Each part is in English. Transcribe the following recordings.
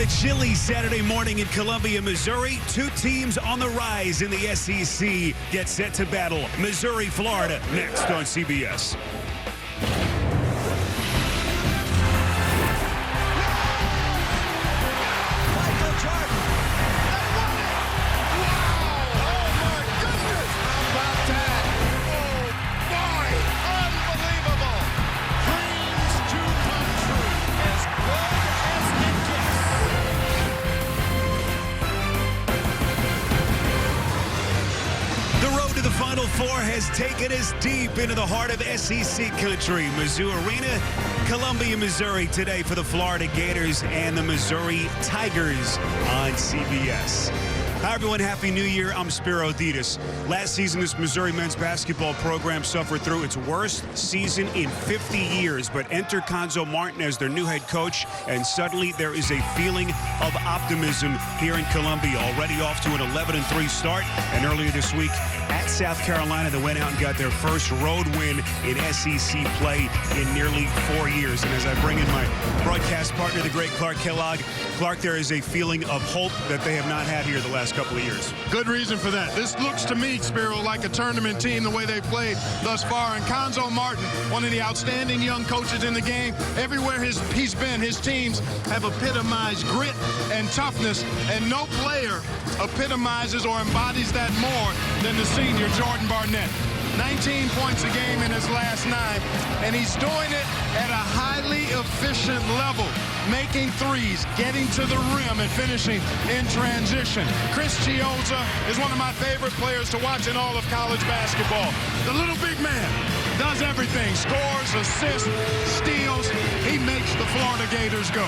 On a chilly Saturday morning in Columbia, Missouri, two teams on the rise in the SEC get set to battle. Missouri, Florida, next on CBS. Final Four has taken us deep into the heart of SEC country. Mizzou Arena, Columbia, Missouri today for the Florida Gators and the Missouri Tigers on CBS. Hi, everyone. Happy New Year. I'm Spiro Ditas. Last season, this Missouri men's basketball program suffered through its worst season in 50 years. But enter Cuonzo Martin as their new head coach, and suddenly there is a feeling of optimism here in Columbia. Already off to an 11-3 start, and earlier this week at South Carolina, they went out and got their first road win in SEC play in nearly 4 years. And as I bring in my broadcast partner, the great Clark Kellogg, Clark, there is a feeling of hope that they have not had here the last couple of years. Good reason for that. This looks to me, Spiro, like a tournament team the way they played thus far. And Cuonzo Martin, one of the outstanding young coaches in the game, everywhere he's been, his teams have epitomized grit and toughness, and no player epitomizes or embodies that more than the senior Jordan Barnett. 19 points a game in his last 9, and he's doing it at a highly efficient level, making threes, getting to the rim, and finishing in transition. Chiozza is one of my favorite players to watch in all of college basketball. The little big man does everything, scores, assists, steals. He makes the Florida Gators go.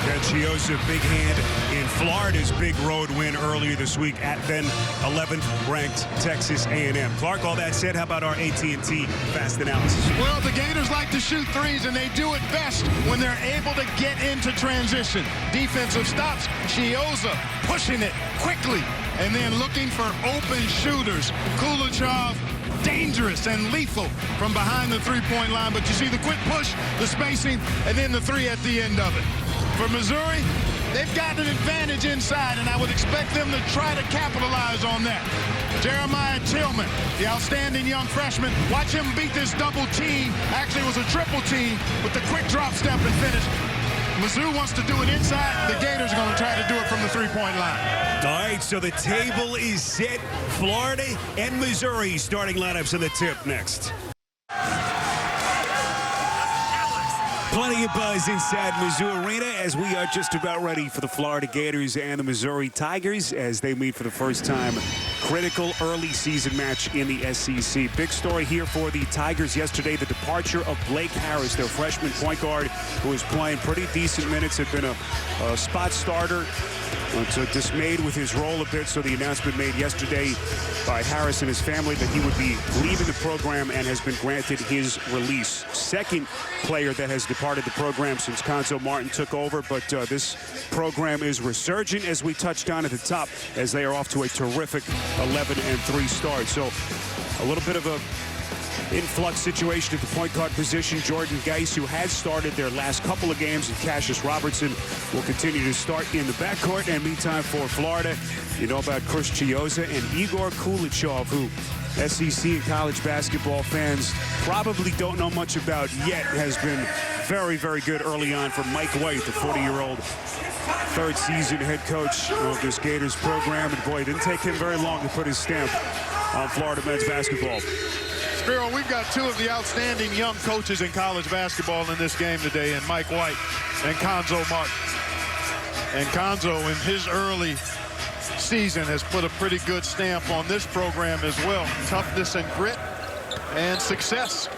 And Chiozza, big hand in Florida's big road win earlier this week at then 11th ranked Texas A&M. Clark, all that said, how about our AT&T fast analysis? Well, the Gators like to shoot threes, and they do it best when they're able to get into transition. Defensive stops, Chiozza pushing it quickly, and then looking for open shooters. Kulichov, dangerous and lethal from behind the three-point line, but you see the quick push, the spacing, and then the three at the end of it. For Missouri, they've got an advantage inside, and I would expect them to try to capitalize on that. Jeremiah Tillman, the outstanding young freshman, watch him beat this double team. Actually, it was a triple team with the quick drop step and finish. Mizzou wants to do it inside. The Gators are going to try to do it from the three-point line. All right, so the table is set. Florida and Missouri starting lineups in the tip next. Plenty of buzz inside Mizzou Arena as we are just about ready for the Florida Gators and the Missouri Tigers as they meet for the first time. Critical early season match in the SEC. Big story here for the Tigers yesterday, the departure of Blake Harris, their freshman point guard, who was playing pretty decent minutes, had been a spot starter. So dismayed with his role a bit, so the announcement made yesterday by Harris and his family that he would be leaving the program and has been granted his release. Second player that has departed the program since Cuonzo Martin took over, but this program is resurgent, as we touched on at the top, as they are off to a terrific 11-3 start. So a little bit of a influx situation at the point guard position. Jordan Geis, who has started their last couple of games, and Cassius Robertson will continue to start in the backcourt. And meantime, for Florida, you know about Chris Chiozza and Igor Kulichov, who SEC and college basketball fans probably don't know much about yet, has been very, very good early on for Mike White, the 40-year-old third season head coach of this Gators program. And boy, it didn't take him very long to put his stamp on Florida men's basketball. Spiro, we've got two of the outstanding young coaches in college basketball in this game today, and Mike White and Cuonzo Martin. And Cuonzo, in his early season, has put a pretty good stamp on this program as well. Toughness and grit and success.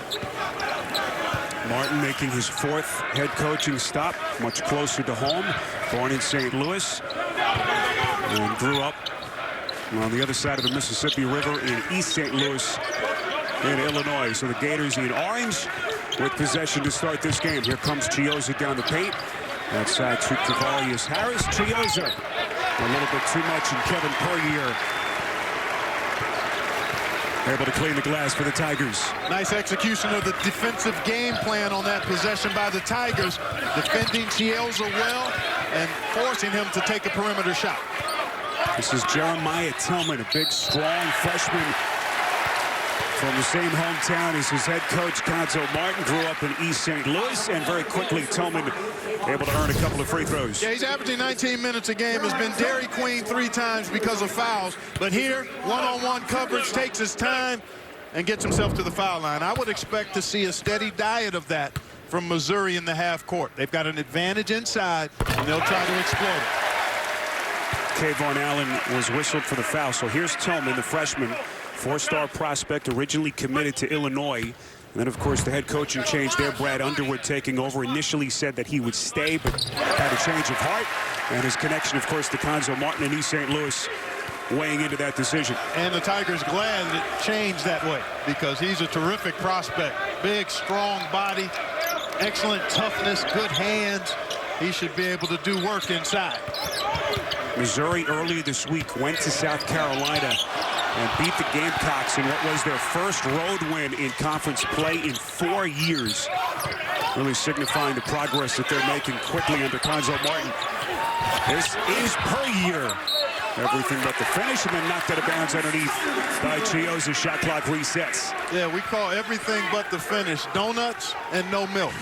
Martin making his fourth head coaching stop, much closer to home. Born in St. Louis and grew up on the other side of the Mississippi River in East St. Louis in Illinois. So the Gators in orange with possession to start this game. Here comes Chiozza down the paint. Outside to Cavalius Harris. Chiozza a little bit too much, and Kevin Puryear Able to clean the glass for the Tigers. Nice execution of the defensive game plan on that possession by the Tigers. Defending Chiozza well and forcing him to take a perimeter shot. This is Jeremiah Tillman, a big, strong freshman from the same hometown as his head coach, Cuonzo Martin. Grew up in East St. Louis, and very quickly, Tillman able to earn a couple of free throws. Yeah, he's averaging 19 minutes a game, has been Dairy Queen 3 times because of fouls. But here, one-on-one coverage, takes his time and gets himself to the foul line. I would expect to see a steady diet of that from Missouri in the half court. They've got an advantage inside, and they'll try to exploit it. Kayvon Allen was whistled for the foul. So here's Tillman, the freshman, 4-star prospect, originally committed to Illinois. And then, of course, the head coaching change there, Brad Underwood taking over. Initially said that he would stay, but had a change of heart. And his connection, of course, to Cuonzo Martin in East St. Louis weighing into that decision. And the Tigers glad it changed that way because he's a terrific prospect. Big, strong body, excellent toughness, good hands. He should be able to do work inside. Missouri earlier this week went to South Carolina and beat the Gamecocks in what was their first road win in conference play in 4 years. Really signifying the progress that they're making quickly under Cuonzo Martin. This is Puryear. Everything but the finish, and then knocked out of bounds underneath by Chiozza. Shot clock resets. Yeah, we call everything but the finish donuts and no milk.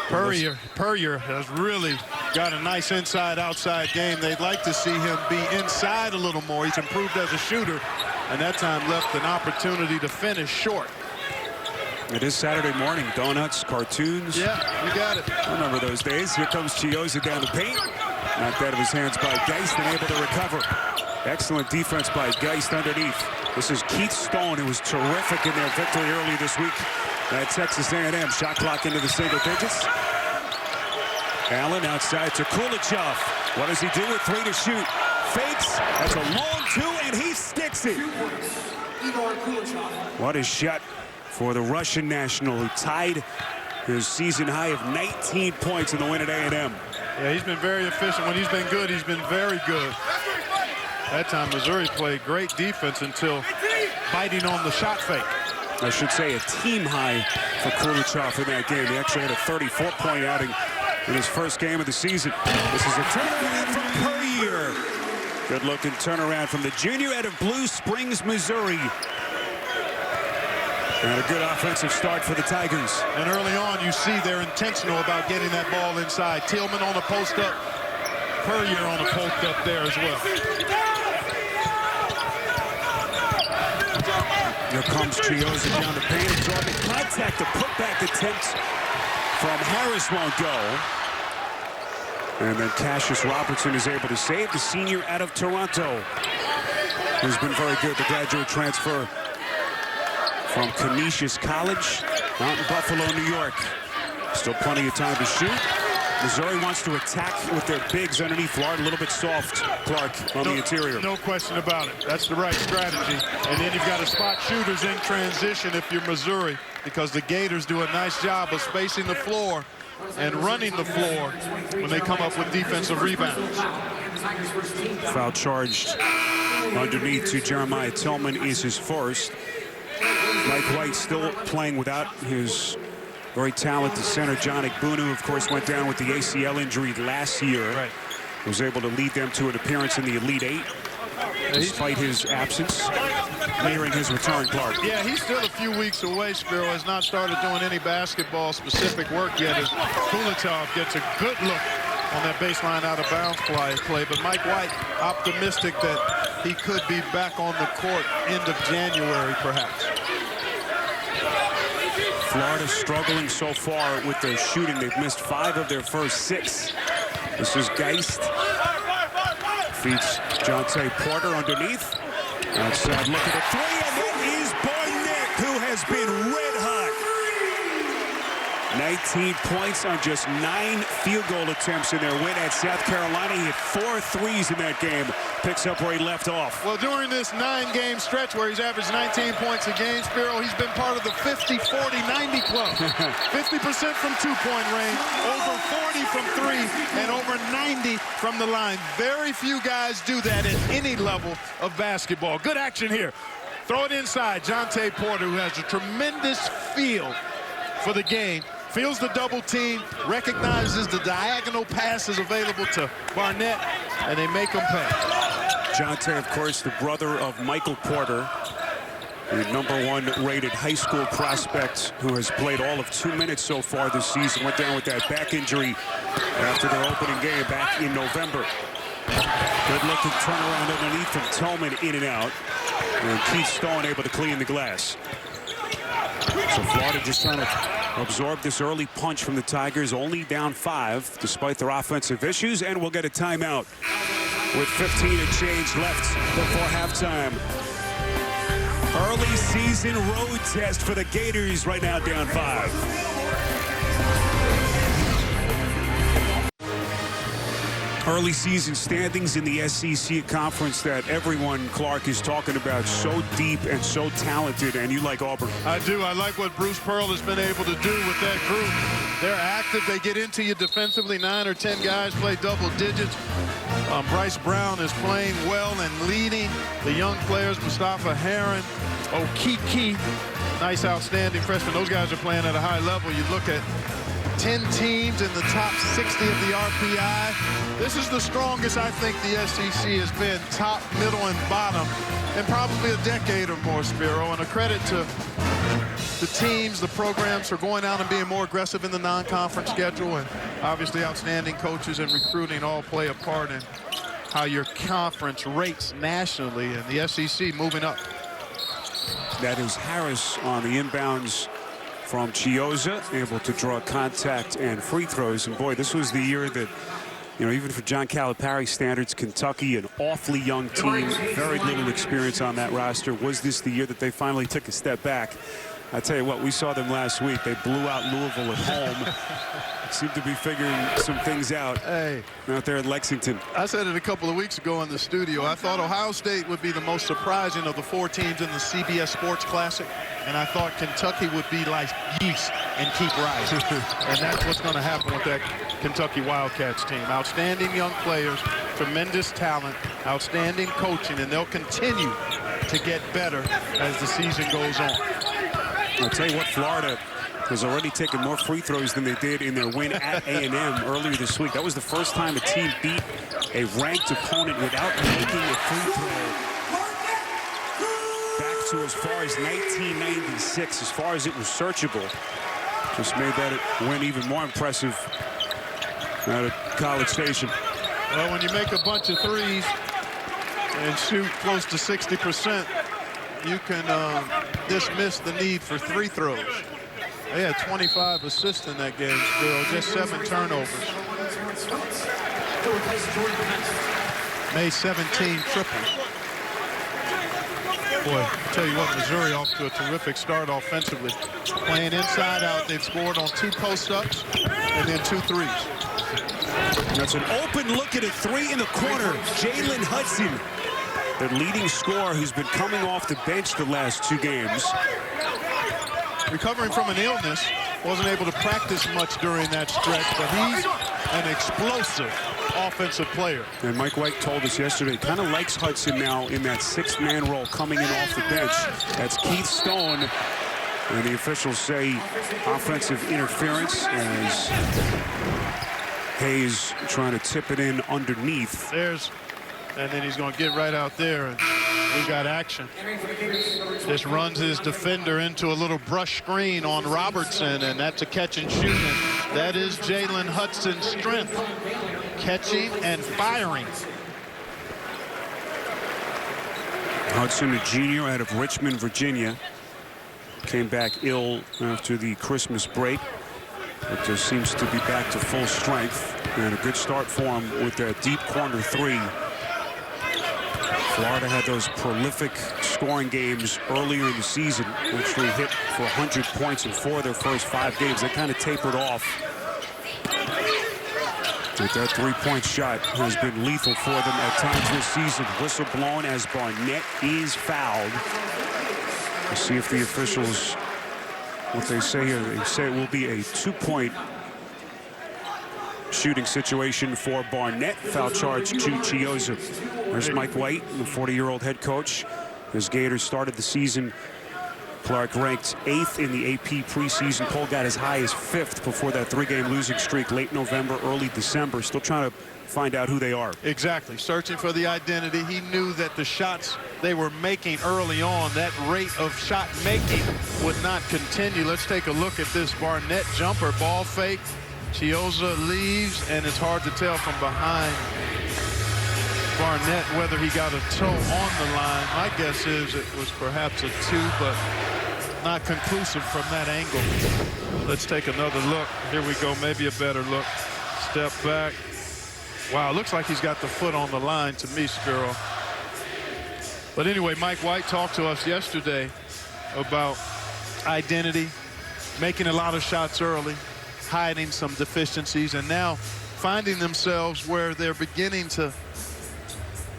Puryear has really got a nice inside-outside game. They'd like to see him be inside a little more. He's improved as a shooter, and that time left an opportunity to finish short. It is Saturday morning. Donuts, cartoons. Yeah, you got it. I remember those days. Here comes Chiozza down the paint. Knocked out of his hands by Geist and able to recover. Excellent defense by Geist underneath. This is Keith Stone, who was terrific in their victory early this week at Texas A&M. Shot clock into the single digits. Allen outside to Kulichov. What does he do with 3 to shoot? Fakes. That's a long 2, and he sticks it. What a shot for the Russian national, who tied his season high of 19 points in the win at A&M. Yeah, he's been very efficient. When he's been good, he's been very good. That time, Missouri played great defense until biting on the shot fake. I should say a team high for Kulichov in that game. He actually had a 34-point outing in his first game of the season. This is a turnaround from Puryear. Good-looking turnaround from the junior out of Blue Springs, Missouri. And a good offensive start for the Tigers. And early on, you see they're intentional about getting that ball inside. Tillman on the post-up. Puryear on the post-up there as well. Here comes Chiozza down the paint. Absorbing contact. The putback attempt from Harris won't go. And then Cassius Robertson is able to save the senior out of Toronto, who's been very good. The graduate transfer from Canisius College out in Buffalo, New York. Still plenty of time to shoot. Missouri wants to attack with their bigs underneath. Florida a little bit soft, Clark, on the interior. No question about it. That's the right strategy. And then you've got to spot shooters in transition if you're Missouri, because the Gators do a nice job of spacing the floor and running the floor when they come up with defensive rebounds. Foul charged underneath to Jeremiah Tillman is his first. Mike White still playing without his very talented center, John Igbunu, of course, went down with the ACL injury last year. Right. Was able to lead them to an appearance in the Elite Eight, despite his absence, nearing his return, Clark. Yeah, he's still a few weeks away. Spiro has not started doing any basketball-specific work yet, as Kulichov gets a good look on that baseline out-of-bounds play. But Mike White optimistic that he could be back on the court end of January, perhaps. Florida struggling so far with their shooting. They've missed 5 of their first 6. This is Geist. Feeds Jonte Porter underneath. Outside look at the 3, and that is Barnett, who has been red hot. 19 points on just 9 field goal attempts in their win at South Carolina. He hit 4 threes in that game. Picks up where he left off. Well, during this 9-game stretch where he's averaged 19 points a game, Spiro, he's been part of the 50-40-90 club. 50% from two-point range, over 40 from three, and over 90 from the line. Very few guys do that at any level of basketball. Good action here. Throw it inside. Jonte Porter, who has a tremendous feel for the game, feels the double team, recognizes the diagonal passes available to Barnett, and they make him pay. Jonte, of course, the brother of Michael Porter, the #1 rated high school prospect who has played all of 2 minutes so far this season. Went down with that back injury after their opening game back in November. Good looking turnaround underneath from Tillman, in and out. And Keith Stone able to clean the glass. So Florida just trying to absorb this early punch from the Tigers, only down 5 despite their offensive issues, and we'll get a timeout with 15 and change left before halftime. Early season road test for the Gators, right now down 5. Early season standings in the SEC conference that everyone, Clark, is talking about. So deep and so talented, and you like Auburn. I do. I like what Bruce Pearl has been able to do with that group. They're active. They get into you defensively. 9 or 10 guys play double digits. Bryce Brown is playing well and leading the young players. Mustafa Heron, Okiki, nice outstanding freshman. Those guys are playing at a high level. You look at 10 teams in the top 60 of the RPI. This is the strongest I think the SEC has been, top, middle, and bottom, in probably a decade or more, Spiro. And a credit to the teams, the programs for going out and being more aggressive in the non-conference schedule. And obviously outstanding coaches and recruiting all play a part in how your conference rates nationally, and the SEC moving up. That is Harris on the inbounds from Chiozza, able to draw contact and free throws. And boy, this was the year that, you know, even for John Calipari standards, Kentucky, an awfully young team, very little experience on that roster. Was this the year that they finally took a step back? I tell you what, we saw them last week. They blew out Louisville at home. Seemed to be figuring some things out out there in Lexington. I said it a couple of weeks ago in the studio. I thought Ohio State would be the most surprising of the 4 teams in the CBS Sports Classic, and I thought Kentucky would be like yeast and keep rising. And that's what's going to happen with that Kentucky Wildcats team. Outstanding young players, tremendous talent, outstanding coaching, and they'll continue to get better as the season goes on. I'll tell you what, Florida has already taken more free throws than they did in their win at A&M earlier this week. That was the first time a team beat a ranked opponent without making a free throw. Back to as far as 1996, as far as it was searchable. Just made that win even more impressive out of College Station. Well, when you make a bunch of threes and shoot close to 60%, you can dismiss the need for free throws. They had 25 assists in that game, Bill, just 7 turnovers. Made 17 triples. Boy, I tell you what, Missouri off to a terrific start offensively. Playing inside out, they've scored on 2 post-ups and then 2 threes. That's an open look at a 3 in the corner. Jalen Hudson, their leading scorer, who's been coming off the bench the last 2 games. Recovering from an illness, wasn't able to practice much during that stretch, but he's an explosive offensive player. And Mike White told us yesterday, kind of likes Hudson now in that 6th-man role coming in off the bench. That's Keith Stone. And the officials say offensive interference as Hayes trying to tip it in underneath. And then he's going to get right out there, and we got action. This runs his defender into a little brush screen on Robertson, and that's a catch and shoot. And that is Jalen Hudson's strength, catching and firing. Hudson, a junior out of Richmond, Virginia, came back ill after the Christmas break, but just seems to be back to full strength, and a good start for him with that deep corner 3. Florida had those prolific scoring games earlier in the season. Actually hit for 100 points in 4 of their first 5 games. They kind of tapered off. But that three-point shot has been lethal for them at times this season. Whistle blown as Barnett is fouled. We'll see if the officials, what they say here, they say it will be a 2-point shooting situation for Barnett. Foul charge to Chiozza. There's Mike White, the 40-year-old head coach. His Gators started the season, Clark ranked 8th in the AP preseason poll, got as high as 5th before that 3-game losing streak late November, early December. Still trying to find out who they are. Exactly. Searching for the identity. He knew that the shots they were making early on, that rate of shot making would not continue. Let's take a look at this Barnett jumper. Ball fake. Chiozza leaves, and it's hard to tell from behind Barnett whether he got a toe on the line. My guess is it was perhaps a 2, but not conclusive from that angle. Let's take another look. Here we go, maybe a better look. Step back. Wow, looks like he's got the foot on the line to me, Spiro. But anyway, Mike White talked to us yesterday about identity, making a lot of shots early, hiding some deficiencies, and now finding themselves where they're beginning to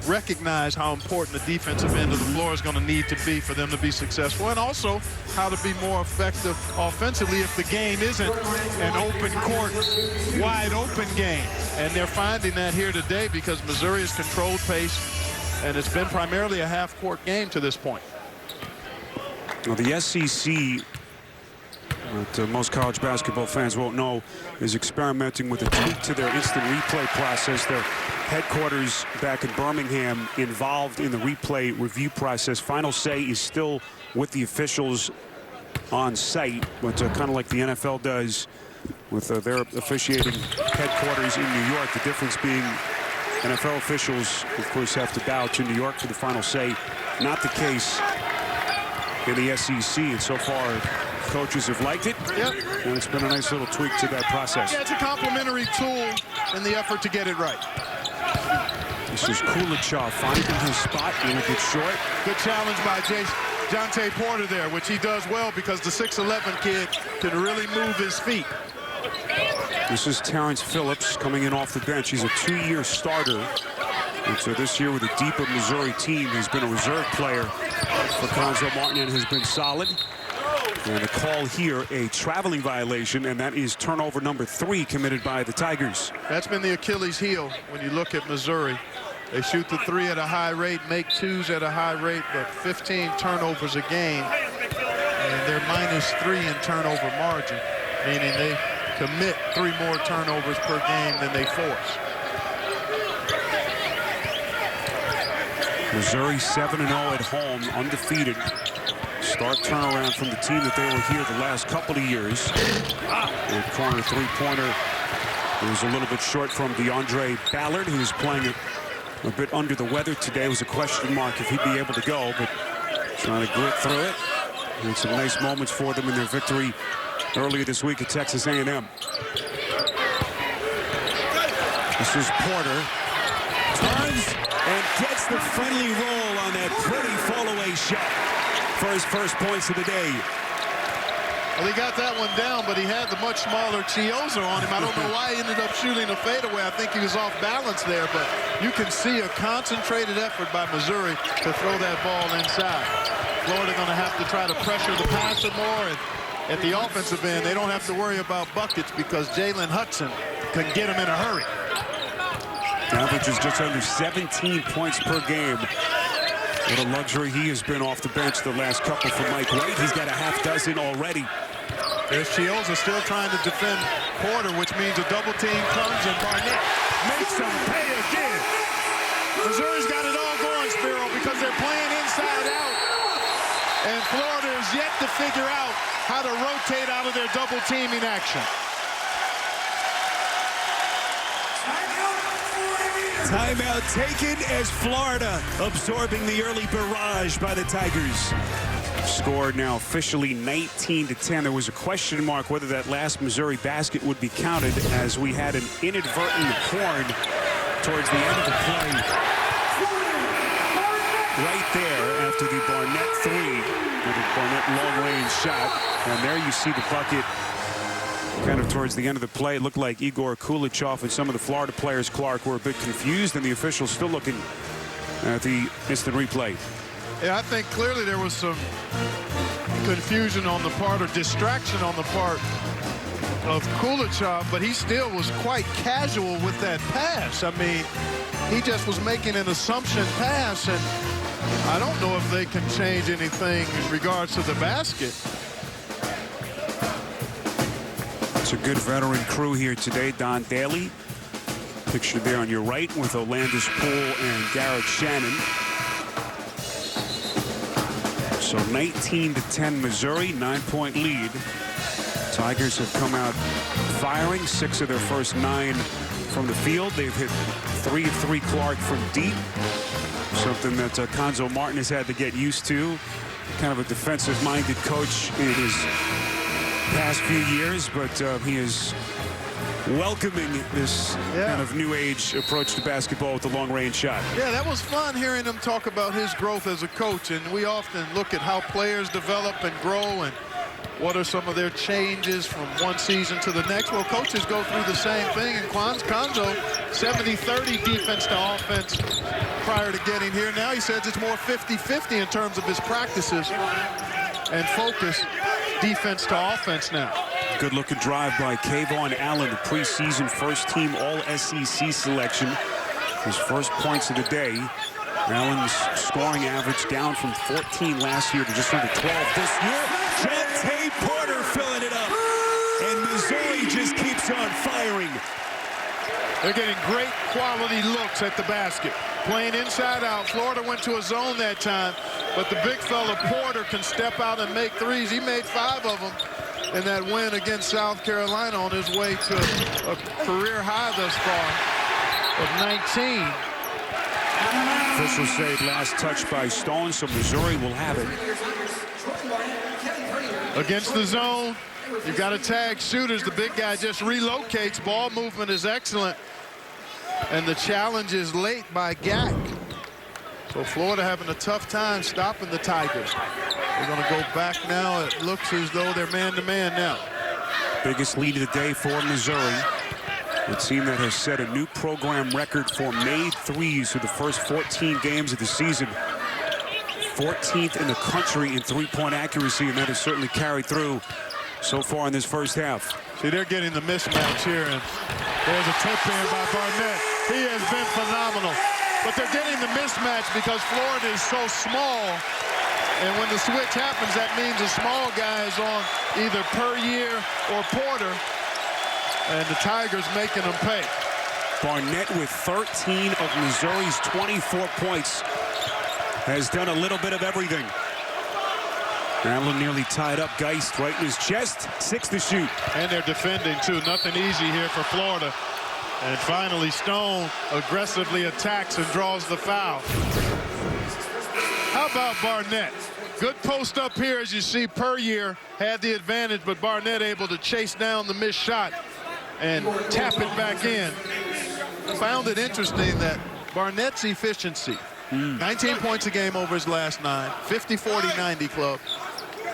recognize how important the defensive end of the floor is going to need to be for them to be successful, and also how to be more effective offensively if the game isn't an open court, wide open game. And they're finding that here today because Missouri has controlled pace, and it's been primarily a half-court game to this point. Well, the SEC, what most college basketball fans won't know, is experimenting with a tweak to their instant replay process. Their headquarters back in Birmingham involved in the replay review process. Final say is still with the officials on site, but kind of like the NFL does with their officiating headquarters in New York. The difference being NFL officials, of course, have to bow to New York for the final say. Not the case in the SEC, and so far coaches have liked it. Yep. And it's been a nice little tweak to that process. Yeah, it's a complimentary tool in the effort to get it right. This is Chiozza finding his spot, and a good short. Good challenge by Jonte Porter there, which he does well because the 6'11" kid can really move his feet. This is Terrence Phillips coming in off the bench. He's a 2-year starter. And so this year with a deeper Missouri team, he's been a reserve player for Cuonzo Martin and has been solid. And a call here, a traveling violation, and that is turnover number 3 committed by the Tigers. That's been the Achilles heel when you look at Missouri. They shoot the 3 at a high rate, make 2s at a high rate, but 15 turnovers a game. And they're -3 in turnover margin, meaning they commit 3 more turnovers per game than they force. Missouri 7-0 at home, undefeated. Stark turnaround from the team that they were here the last couple of years. And corner 3-pointer was a little bit short from DeAndre Ballard, who's playing a bit under the weather today. It was a question mark if he'd be able to go, but trying to grit through it. And some nice moments for them in their victory earlier this week at Texas A&M. This is Porter. Turns and gets the friendly roll on that pretty fall-away shot for his first points of the day. Well, he got that one down, but he had the much smaller Chiozza on him. I don't know why he ended up shooting a fadeaway. I think he was off balance there, but you can see a concentrated effort by Missouri to throw that ball inside. Florida going to have to try to pressure the passer more, and at the offensive end, they don't have to worry about buckets because Jalen Hudson can get them in a hurry. Averages just under 17 points per game. What a luxury he has been off the bench the last couple for Mike White. He's got a half dozen already. There's Chiozza still trying to defend Porter, which means a double team comes and Barnett makes them pay again. Missouri's got it all going, Spiro, because they're playing inside out. And Florida is yet to figure out how to rotate out of their double teaming action. Timeout taken as Florida absorbing the early barrage by the Tigers. Score now officially 19-10. There was a question mark whether that last Missouri basket would be counted as we had an inadvertent horn towards the end of the play. right there after the Barnett three, with a Barnett long-range shot. And there you see the bucket kind of towards the end of the play. It looked like Igor Kulichov and some of the Florida players, Clark, were a bit confused, and the officials still looking at the instant replay. Yeah, I think clearly there was some confusion on the part or distraction on the part of Kulichov, but he still was quite casual with that pass. I mean, he just was making an assumption pass, and I don't know if they can change anything in regards to the basket. It's a good veteran crew here today. Don Daly, pictured there on your right, with Olandis Poole and Garrett Shannon. So 19-10 Missouri, 9-point lead. Tigers have come out firing 6 of their first 9 from the field. They've hit 3 of 3 Clark from deep, something that Cuonzo Martin has had to get used to. Kind of a defensive-minded coach in his past few years, but he is welcoming this kind of new age approach to basketball with the long-range shot. Yeah, that was fun hearing him talk about his growth as a coach, and we often look at how players develop and grow and what are some of their changes from one season to the next. Well, coaches go through the same thing, and Cuonzo, 70-30 defense to offense prior to getting here. Now he says it's more 50-50 in terms of his practices and focus, defense to offense now. Good-looking drive by Kayvon Allen, the preseason first-team All-SEC selection. His first points of the day. Allen's scoring average down from 14 last year to just under 12 this year. Jonte Porter filling it up. And Missouri just keeps on firing. They're getting great quality looks at the basket. Playing inside out. Florida went to a zone that time, but the big fella Porter can step out and make threes. He made 5 of them in that win against South Carolina on his way to a career high thus far of 19. Officials say last touch by Stone, so Missouri will have it. Against the zone, you've got to tag shooters. The big guy just relocates. Ball movement is excellent. And the challenge is late by Gak. So Florida having a tough time stopping the Tigers. They're going to go back now. It looks as though they're man-to-man now. Biggest lead of the day for Missouri. A team that has set a new program record for made threes through the first 14 games of the season. 14th in the country in three-point accuracy, and that has certainly carried through so far in this first half. See, they're getting the mismatch here, and there's a tip in by Barnett. He has been phenomenal. But they're getting the mismatch because Florida is so small, and when the switch happens, that means the small guy is on either Puryear or Porter, and the Tigers making them pay. Barnett with 13 of Missouri's 24 points has done a little bit of everything. Allen nearly tied up Geist right in his chest. 6 to shoot. And they're defending, too. Nothing easy here for Florida. And finally, Stone aggressively attacks and draws the foul. How about Barnett? Good post up here, as you see. Puryear had the advantage, but Barnett able to chase down the missed shot and tap it back in. Found it interesting that Barnett's efficiency, 19 points a game over his last 9, 50-40-90 club,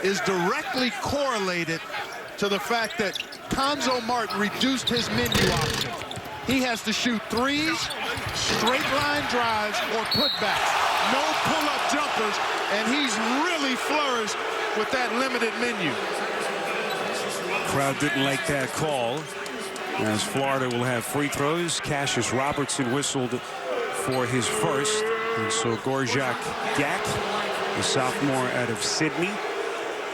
is directly correlated to the fact that Cuonzo Martin reduced his menu option. He has to shoot threes, straight line drives, or putbacks. No pull-up jumpers, and he's really flourished with that limited menu. Crowd didn't like that call, as Florida will have free throws. Cassius Robertson whistled for his first, and so Gorjak Gak, the sophomore out of Sydney,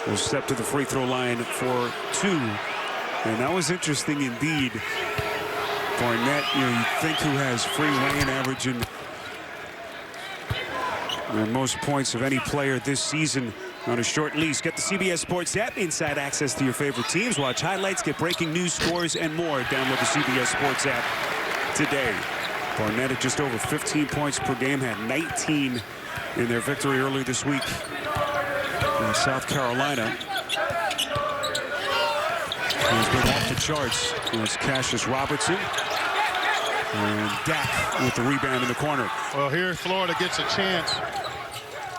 will step to the free throw line for 2. And that was interesting indeed. Barnett, you'd think, who has free reign, averaging the most points of any player this season on a short leash. Get the CBS Sports app, inside access to your favorite teams. Watch highlights, get breaking news, scores, and more. Download the CBS Sports app today. Barnett at just over 15 points per game, had 19 in their victory earlier this week in South Carolina. He's been off the charts. It's Cassius Robertson. And Dak with the rebound in the corner. Well, here Florida gets a chance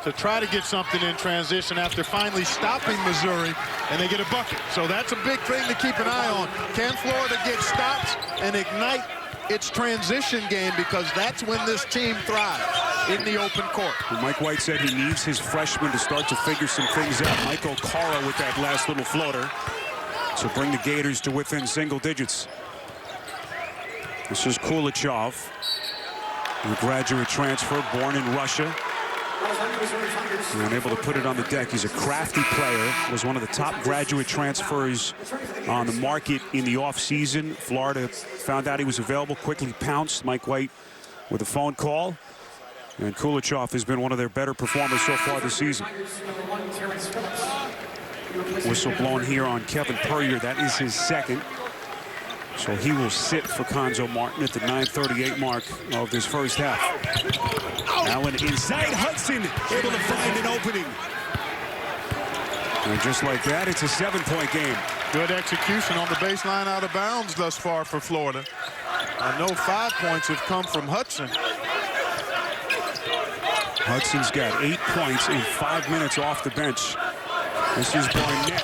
to try to get something in transition after finally stopping Missouri, and they get a bucket. So that's a big thing to keep an eye on. Can Florida get stops and ignite its transition game, because that's when this team thrives, in the open court. Well, Mike White said he needs his freshmen to start to figure some things out. Michael Caro with that last little floater to bring the Gators to within single digits. This is Kulichov, a graduate transfer, born in Russia. And able to put it on the deck. He's a crafty player. Was one of the top graduate transfers on the market in the offseason. Florida found out he was available, quickly pounced. Mike White with a phone call. And Kulichov has been one of their better performers so far this season. Whistle blown here on Kevin Puryear. That is his second. So he will sit for Cuonzo Martin at the 9:38 mark of this first half. Allen inside, Hudson able to find an opening. And just like that, it's a 7-point game. Good execution on the baseline out of bounds thus far for Florida. I know 5 points have come from Hudson. Hudson's got 8 points in 5 minutes off the bench. This is Barnett.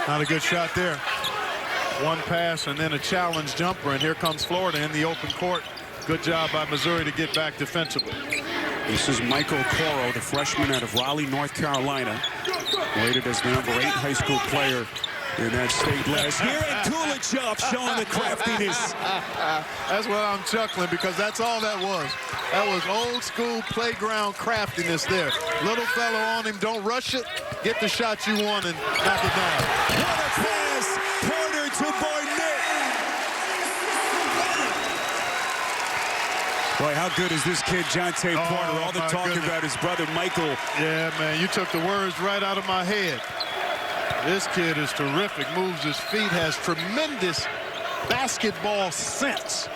Not a good shot there. One pass and then a challenge jumper, and here comes Florida in the open court. Good job by Missouri to get back defensively. This is Michael Coro, the freshman out of Raleigh, North Carolina. Rated as the #8 high school player in that state last year. And Kulichov showing the craftiness. That's what I'm chuckling, because that's all that was. That was old school playground craftiness there. Little fellow on him, don't rush it. Get the shot you want and knock it down. What a pass! Porter to Barnett. Boy, how good is this kid, Jonte Porter? All the talk about his brother, Michael. Yeah, man, you took the words right out of my head. This kid is terrific, moves his feet, has tremendous basketball sense.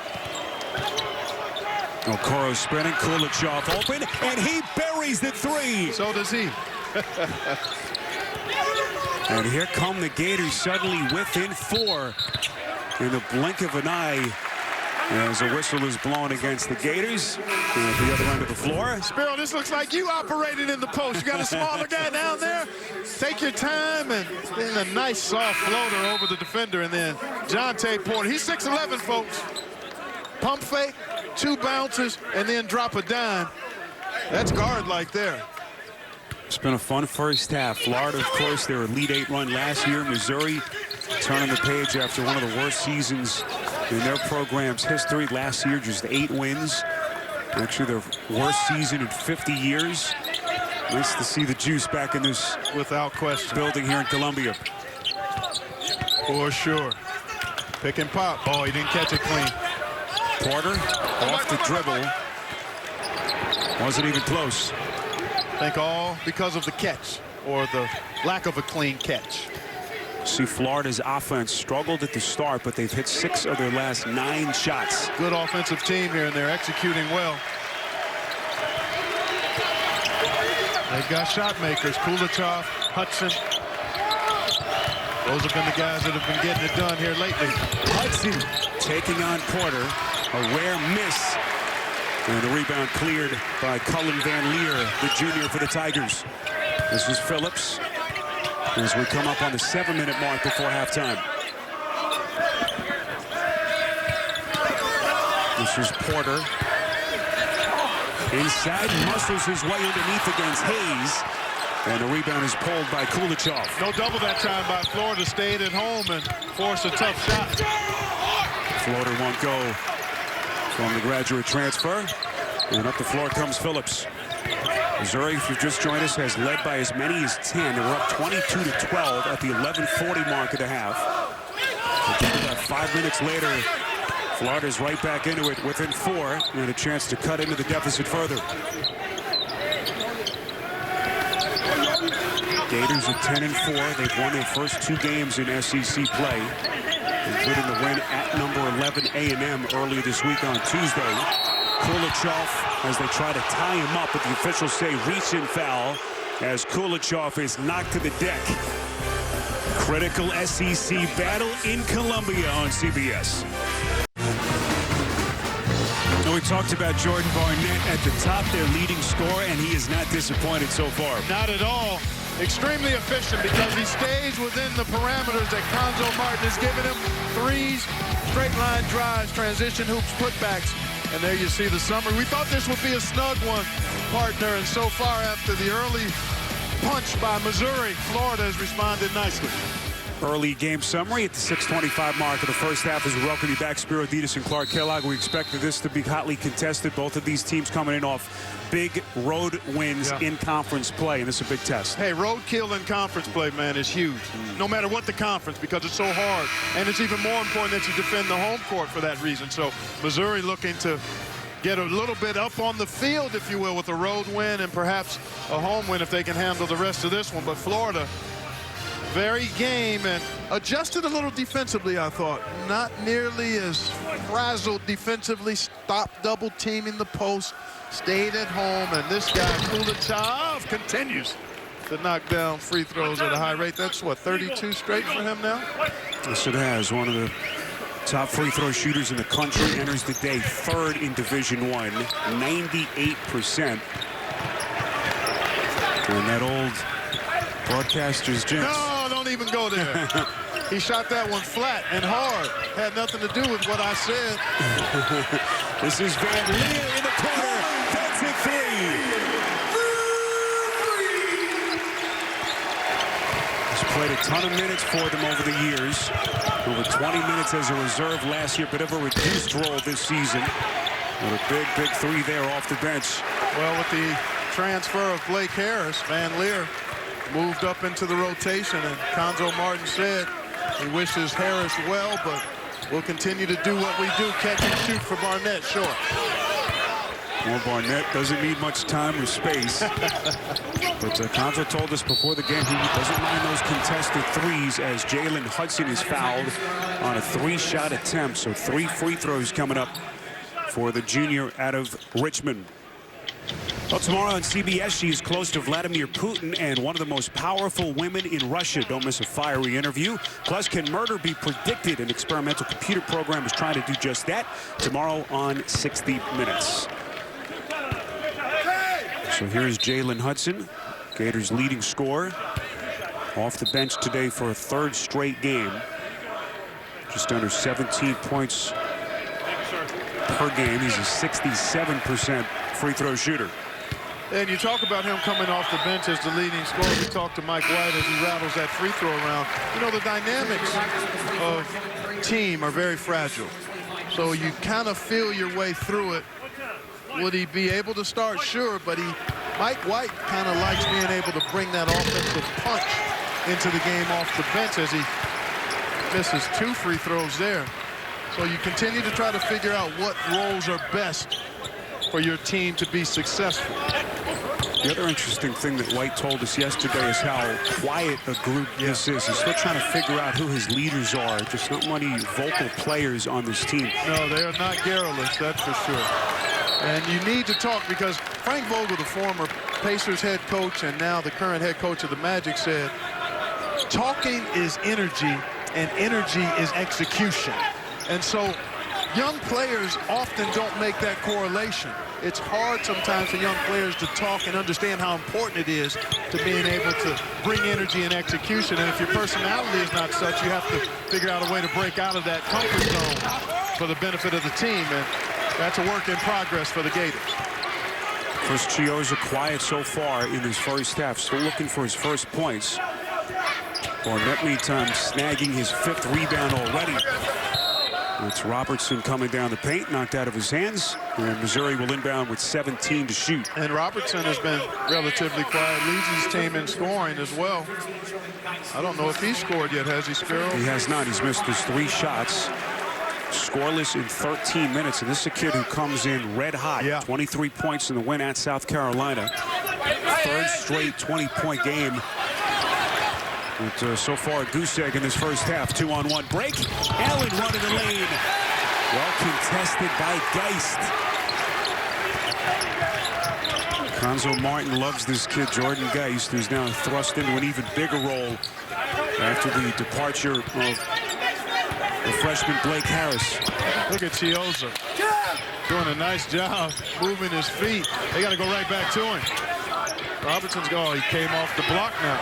Okoro spinning, Kulichov open, and he buries the three. So does he. And here come the Gators suddenly within 4 in the blink of an eye. As a whistle is blown against the Gators at the other end of the floor. Spiro, this looks like you operated in the post. You got a smaller guy down there. Take your time, and then a nice soft floater over the defender, and then Jonte Porter. He's 6'11", folks. Pump fake, 2 bounces, and then drop a dime. That's guard-like there. It's been a fun first half. Florida, of course, their Elite 8 run last year. Missouri turning the page after one of the worst seasons in their program's history. Last year, just 8 wins. Actually, their worst season in 50 years. Nice to see the juice back in this without question building here in Columbia. For sure. Pick and pop. Oh, he didn't catch it clean. Porter off the dribble. Wasn't even close. I think all because of the catch, or the lack of a clean catch. See, Florida's offense struggled at the start, but they've hit 6 of their last 9 shots. Good offensive team here, and they're executing well. They've got shot makers, Kulichov, Hudson. Those have been the guys that have been getting it done here lately. Hudson taking on Porter. A rare miss. And the rebound cleared by Cullen Van Leer, the junior for the Tigers. This is Phillips as we come up on the 7-minute mark before halftime. This is Porter. Inside, muscles his way underneath against Hayes. And the rebound is pulled by Kulichov. No double that time by Florida. Stayed at home and forced a tough shot. Florida won't go from the graduate transfer. And up the floor comes Phillips. Missouri, if you've just joined us, has led by as many as 10. They were up 22-12 at the 11:40 mark of the half. About 5 minutes later, Florida's right back into it within 4 and a chance to cut into the deficit further. Gators at 10-4. They've won their first 2 games in SEC play, including the win at number 11 A&M earlier this week on Tuesday. Kulichov, as they try to tie him up, but the officials say reach-in foul as Kulichov is knocked to the deck. Critical SEC battle in Columbia on CBS. We talked about Jordan Barnett at the top, their leading scorer, and he is not disappointed so far. Not at all. Extremely efficient because he stays within the parameters that Cuonzo Martin has given him. Threes, straight line drives, transition hoops, putbacks. And there you see the summary. We thought this would be a snug one, partner, and so far after the early punch by Missouri, Florida has responded nicely. Early game summary at the 6:25 mark of the first half as we welcome you back, Spiro Dedes and Clark Kellogg. We expected this to be hotly contested. Both of these teams coming in off big road wins in conference play, and this is a big test. Hey, roadkill in conference play, man, is huge. No matter what the conference, because it's so hard. And it's even more important that you defend the home court for that reason. So Missouri looking to get a little bit up on the field, if you will, with a road win and perhaps a home win if they can handle the rest of this one. But Florida, very game and adjusted a little defensively, I thought. Not nearly as frazzled defensively. Stopped double teaming the post. Stayed at home. And this guy, Chiozza, continues to knock down free throws at a high rate. That's, what, 32 straight for him now? Yes, it has. One of the top free throw shooters in the country. Enters the day third in Division I. 98%. And that old broadcaster's jinx. No, don't even go there. He shot that one flat and hard. Had nothing to do with what I said. This is Van Leer in the corner. That's it, three. He's played a ton of minutes for them over the years. Over 20 minutes as a reserve last year, bit of a reduced role this season. With a big, big three there off the bench. Well, with the transfer of Blake Harris, Van Leer moved up into the rotation, and Cuonzo Martin said he wishes Harris well, but we'll continue to do what we do, catch and shoot for Barnett, sure. Well, Barnett doesn't need much time or space. But Cuonzo told us before the game he doesn't mind those contested threes as Jalen Hudson is fouled on a three-shot attempt. So 3 free throws coming up for the junior out of Richmond. Well, tomorrow on CBS, she is close to Vladimir Putin and one of the most powerful women in Russia. Don't miss a fiery interview. Plus, can murder be predicted? An experimental computer program is trying to do just that. Tomorrow on 60 Minutes. So here's Jalen Hudson, Gators' leading scorer. Off the bench today for a third straight game. Just under 17 points per game. He's a 67% free throw shooter. And you talk about him coming off the bench as the leading scorer. We talked to Mike White as he rattles that free throw around. You know, the dynamics of team are very fragile. So you kind of feel your way through it. Would he be able to start? Sure, but Mike White kind of likes being able to bring that offensive punch into the game off the bench as he misses 2 free throws there. So you continue to try to figure out what roles are best for your team to be successful. The other interesting thing that White told us yesterday is how quiet a group this is. He's still trying to figure out who his leaders are. Just not many vocal players on this team. No, they are not garrulous, that's for sure. And you need to talk because Frank Vogel, the former Pacers head coach and now the current head coach of the Magic, said, talking is energy and energy is execution. And so young players often don't make that correlation. It's hard sometimes for young players to talk and understand how important it is to being able to bring energy and execution. And if your personality is not such, you have to figure out a way to break out of that comfort zone for the benefit of the team. And that's a work in progress for the Gators. First, Chiozza quiet so far in his first half. Still looking for his first points. Barnett, meantime, snagging his 5th rebound already. It's Robertson coming down the paint, knocked out of his hands. And Missouri will inbound with 17 to shoot. And Robertson has been relatively quiet, leads his team in scoring as well. I don't know if he's scored yet, has he, Spiro? He has not. He's missed his 3 shots. Scoreless in 13 minutes. And this is a kid who comes in red hot. 23 points in the win at South Carolina. 3rd straight 20-point game. But so far, a goose egg in this first half. 2-on-1 break. Allen running the lane. Well contested by Geist. Cuonzo Martin loves this kid, Jordan Geist, who's now thrust into an even bigger role after the departure of the freshman Blake Harris. Look at Chiozza doing a nice job moving his feet. They got to go right back to him. Robertson's he came off the block now.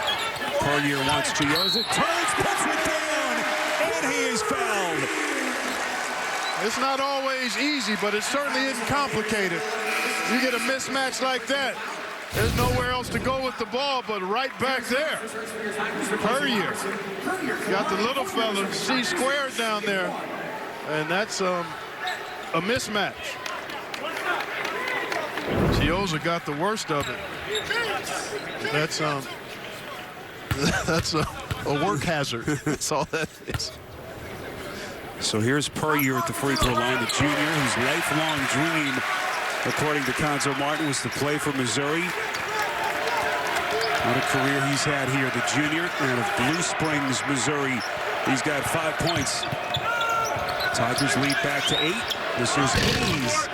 Puryear wants Chiozza, turns, puts it down, and he is fouled. It's not always easy, but it certainly isn't complicated. You get a mismatch like that, there's nowhere else to go with the ball but right back there. Puryear got the little fella C-squared down there, and that's a mismatch. Chiozza got the worst of it. That's a work hazard. That's all that is. So here's Puryear at the free throw line, the junior, whose lifelong dream, according to Cuonzo Martin, was to play for Missouri. What a career he's had here, the junior, out of Blue Springs, Missouri. He's got 5 points. Tigers lead back to 8. This is Hayes.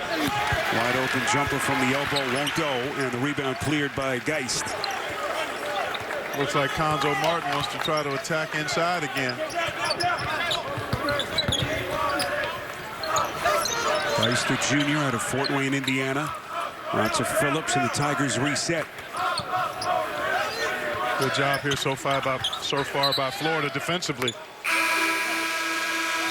Wide open jumper from the elbow won't go, and the rebound cleared by Geist. Looks like Cuonzo Martin wants to try to attack inside again. Geist, the junior, out of Fort Wayne, Indiana. Lots of Phillips, and the Tigers reset. Good job here so far by Florida defensively.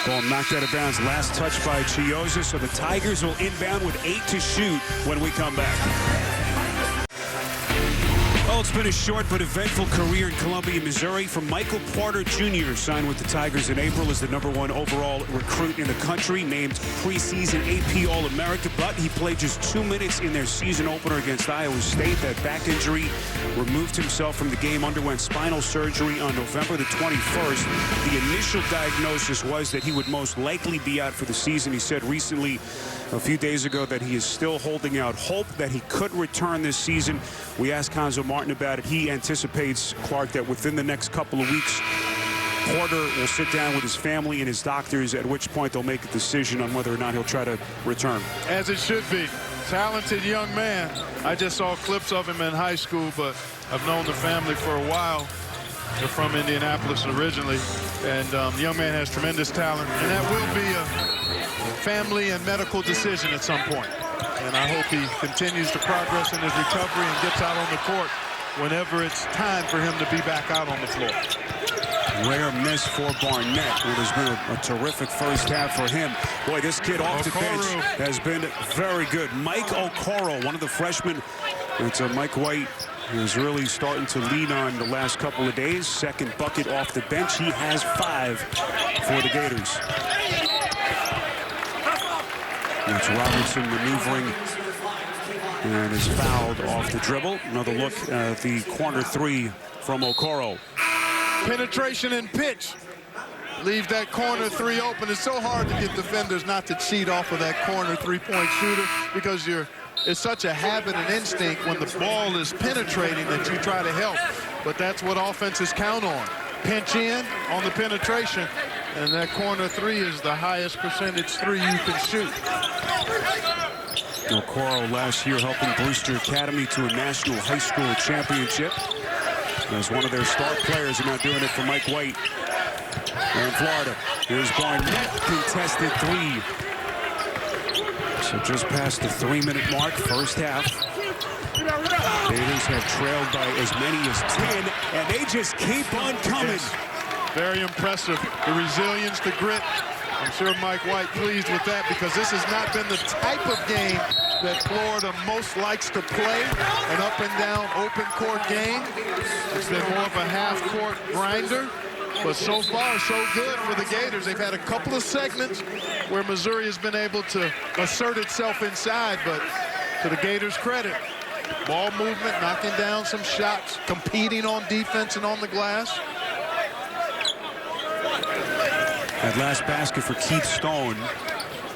Ball knocked out of bounds. Last touch by Chiozza, so the Tigers will inbound with 8 to shoot when we come back. Well, it's been a short but eventful career in Columbia, Missouri. From Michael Porter Jr., signed with the Tigers in April as the #1 overall recruit in the country, named preseason AP All-America, but he played just 2 minutes in their season opener against Iowa State. That back injury removed himself from the game, underwent spinal surgery on November the 21st. The initial diagnosis was that he would most likely be out for the season. He said recently, a few days ago, that he is still holding out hope that he could return this season. We asked Cuonzo Martin about it. He anticipates, Clark, that within the next couple of weeks, Porter will sit down with his family and his doctors, at which point they'll make a decision on whether or not he'll try to return. As it should be. Talented young man. I just saw clips of him in high school, but I've known the family for a while. They're from Indianapolis originally, and the young man has tremendous talent, and that will be a family and medical decision at some point. And I hope he continues to progress in his recovery and gets out on the court whenever it's time for him to be back out on the floor. Rare miss for Barnett. It has been a terrific first half for him. Boy, this kid off the bench has been very good. Mike Okoro, one of the freshmen. It's Mike White, who's really starting to lean on the last couple of days. Second bucket off the bench. He has 5 for the Gators. That's Robertson maneuvering and is fouled off the dribble. Another look at the corner 3 from Okoro. Penetration and pitch. Leave that corner 3 open. It's so hard to get defenders not to cheat off of that corner 3-point shooter, because it's such a habit and instinct when the ball is penetrating that you try to help. But that's what offenses count on. Pinch in on the penetration, and that corner 3 is the highest percentage 3 you can shoot. Okoro last year helping Brewster Academy to a national high school championship. As one of their star players, and now doing it for Mike White in Florida. Here's Barnett, contested 3. So just past the 3-minute mark, first half. Gators have trailed by as many as 10, and they just keep on coming. Yes. Very impressive. The resilience, the grit. I'm sure Mike White pleased with that, because this has not been the type of game that Florida most likes to play, an up and down open court game. It's been more of a half-court grinder, but so far so good for the Gators. They've had a couple of segments where Missouri has been able to assert itself inside, but to the Gators' credit, ball movement, knocking down some shots, competing on defense and on the glass. That last basket for Keith Stone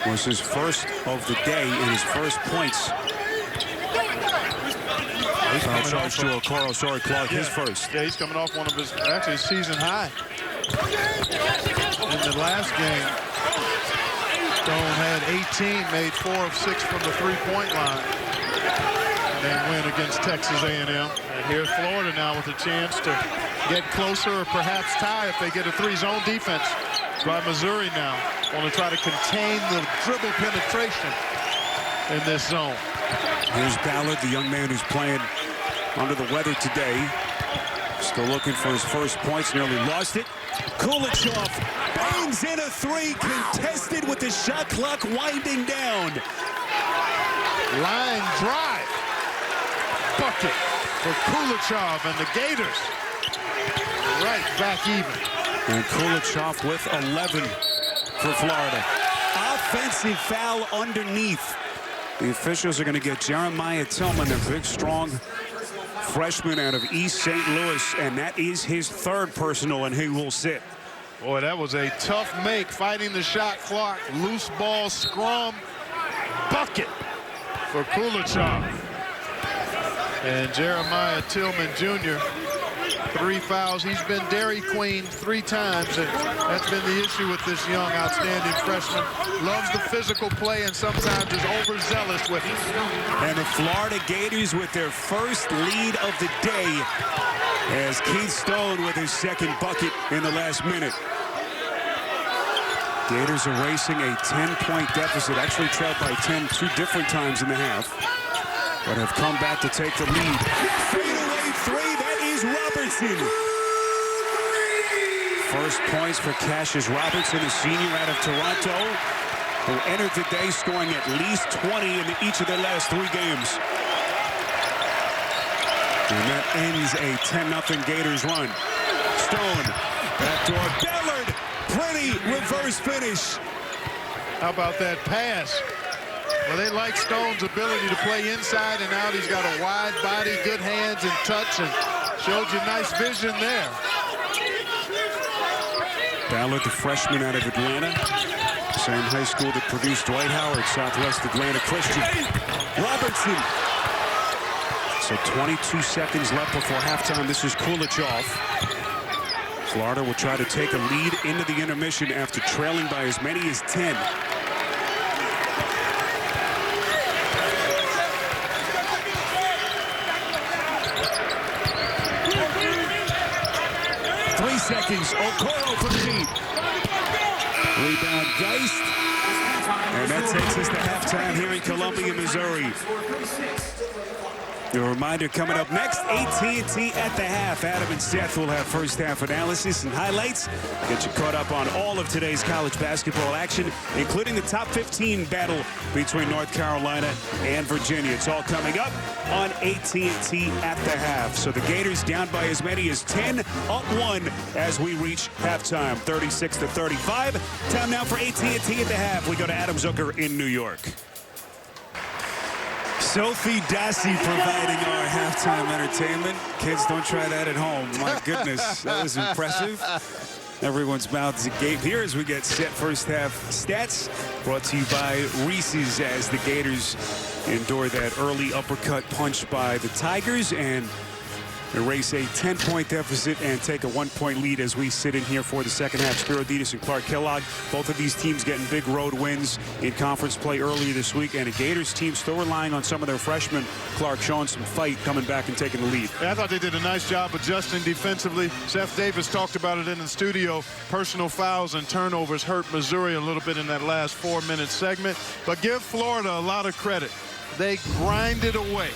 was his first of the day and his first points. Foul charge to Okoro. Sorry, Clark, his first. Yeah, he's coming off one of his, actually, season high. In the last game, Stone had 18, made 4 of 6 from the 3-point line. And then win against Texas A&M. And here's Florida now with a chance to get closer or perhaps tie if they get a 3-zone defense. by Missouri now. Want to try to contain the dribble penetration in this zone. Here's Ballard, the young man who's playing under the weather today. Still looking for his first points, nearly lost it. Kulichov bangs in a three, contested with the shot clock winding down. Line drive. Bucket for Kulichov and the Gators. Right back even. And Kulichov with 11 for Florida. Offensive foul underneath. The officials are going to get Jeremiah Tillman, a big, strong freshman out of East St. Louis, and that is his third personal, and he will sit. Boy, that was a tough make, fighting the shot clock. Loose ball scrum. Bucket for Kulichov. And Jeremiah Tillman Jr., 3 fouls. He's been Dairy Queen 3 times, and that's been the issue with this young, outstanding freshman. Loves the physical play and sometimes is overzealous with it. And the Florida Gators with their first lead of the day, as Keith Stone with his second bucket in the last minute. Gators are racing a 10-point deficit, actually trailed by 10 2 different times in the half, but have come back to take the lead. Fadeaway three, that is Robertson. First points for Cassius Robertson, a senior out of Toronto, who entered the day scoring at least 20 in each of their last 3 games. And that ends a 10-0 Gators run. Stone, backdoor, Ballard, pretty reverse finish. How about that pass? Well, they like Stone's ability to play inside and out. He's got a wide body, good hands and touch, and showed you nice vision there. Ballard, the freshman out of Atlanta. Same high school that produced Dwight Howard, Southwest Atlanta Christian. Robertson. So 22 seconds left before halftime. This is Kulichov. Florida will try to take a lead into the intermission after trailing by as many as 10. Seconds. Okoro for the lead. Rebound Geist. And that takes us to halftime here in Columbia, Missouri. A reminder coming up next, AT&T at the half. Adam and Seth will have first half analysis and highlights. Get you caught up on all of today's college basketball action, including the top 15 battle between North Carolina and Virginia. It's all coming up on AT&T at the half. So the Gators down by as many as 10, up 1 as we reach halftime, 36-35. Time now for AT&T at the half. We go to Adam Zucker in New York. Sophie Dassey providing our halftime entertainment. Kids, don't try that at home. My goodness, that was impressive. Everyone's mouths agape here as we get set first half stats. Brought to you by Reese's as the Gators endure that early uppercut punch by the Tigers and erase a 10-point deficit and take a 1-point lead as we sit in here for the second half. Spiro Ditas and Clark Kellogg, both of these teams getting big road wins in conference play earlier this week, and a Gators team still relying on some of their freshmen. Clark showing some fight, coming back and taking the lead. Yeah, I thought they did a nice job adjusting defensively. Seth Davis talked about it in the studio. Personal fouls and turnovers hurt Missouri a little bit in that last 4-minute segment, but give Florida a lot of credit. They grinded away,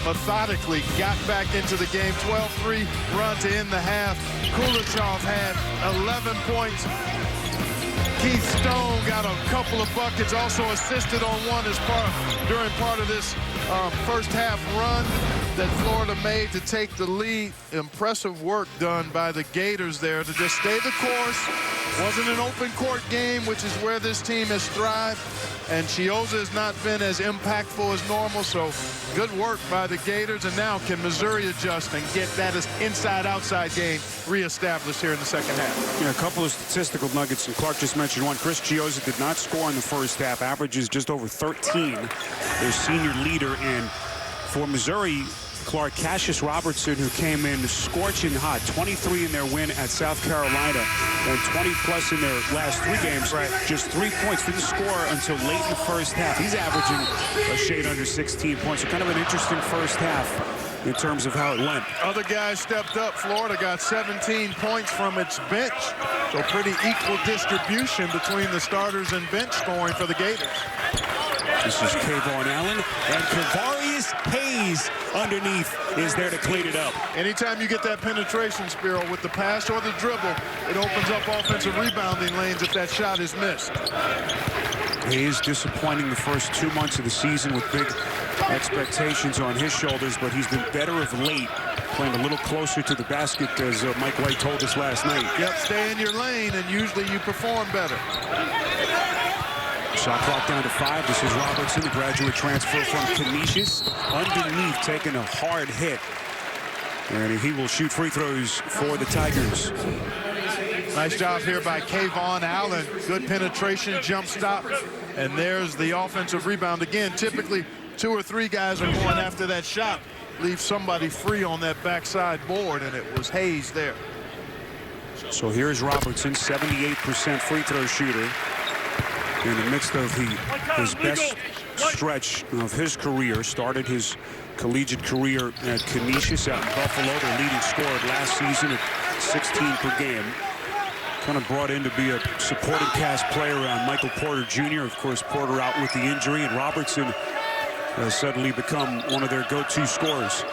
methodically got back into the game. 12-3 run to end the half. Kulichov had 11 points. Keith Stone got a couple of buckets, also assisted on one during part of this first half run that Florida made to take the lead. Impressive work done by the Gators there to just stay the course. Wasn't an open court game, which is where this team has thrived. And Chiozza has not been as impactful as normal, so good work by the Gators. And now can Missouri adjust and get that inside-outside game reestablished here in the second half? Yeah, a couple of statistical nuggets, and Clark just mentioned one. Chris Chiozza did not score in the first half, averages just over 13, their senior leader. And for Missouri, Clark, Cassius Robertson, who came in scorching hot, 23 in their win at South Carolina and 20-plus in their last 3 games. Right. Just 3 points, didn't score until late in the first half. He's averaging a shade under 16 points. So kind of an interesting first half in terms of how it went. Other guys stepped up. Florida got 17 points from its bench. So pretty equal distribution between the starters and bench scoring for the Gators. This is Kayvon Allen, and Kavarius Hayes underneath is there to clean it up. Anytime you get that penetration, Spiro, with the pass or the dribble, it opens up offensive rebounding lanes if that shot is missed. Hayes disappointing the first 2 months of the season with big expectations on his shoulders, but he's been better of late, playing a little closer to the basket, as Mike White told us last night. Yep, stay in your lane, and usually you perform better. Shot clock down to 5. This is Robertson, the graduate transfer from Canisius, underneath taking a hard hit. And he will shoot free throws for the Tigers. Nice job here by Kayvon Allen. Good penetration, jump stop. And there's the offensive rebound. Again, typically 2 or 3 guys are going after that shot. Leave somebody free on that backside board, and it was Hayes there. So here's Robertson, 78% free throw shooter. In the midst of his best stretch of his career, started his collegiate career at Canisius out in Buffalo, their leading scorer last season at 16 per game. Kind of brought in to be a supporting cast player around Michael Porter Jr. Of course, Porter out with the injury, and Robertson has suddenly become one of their go-to scorers.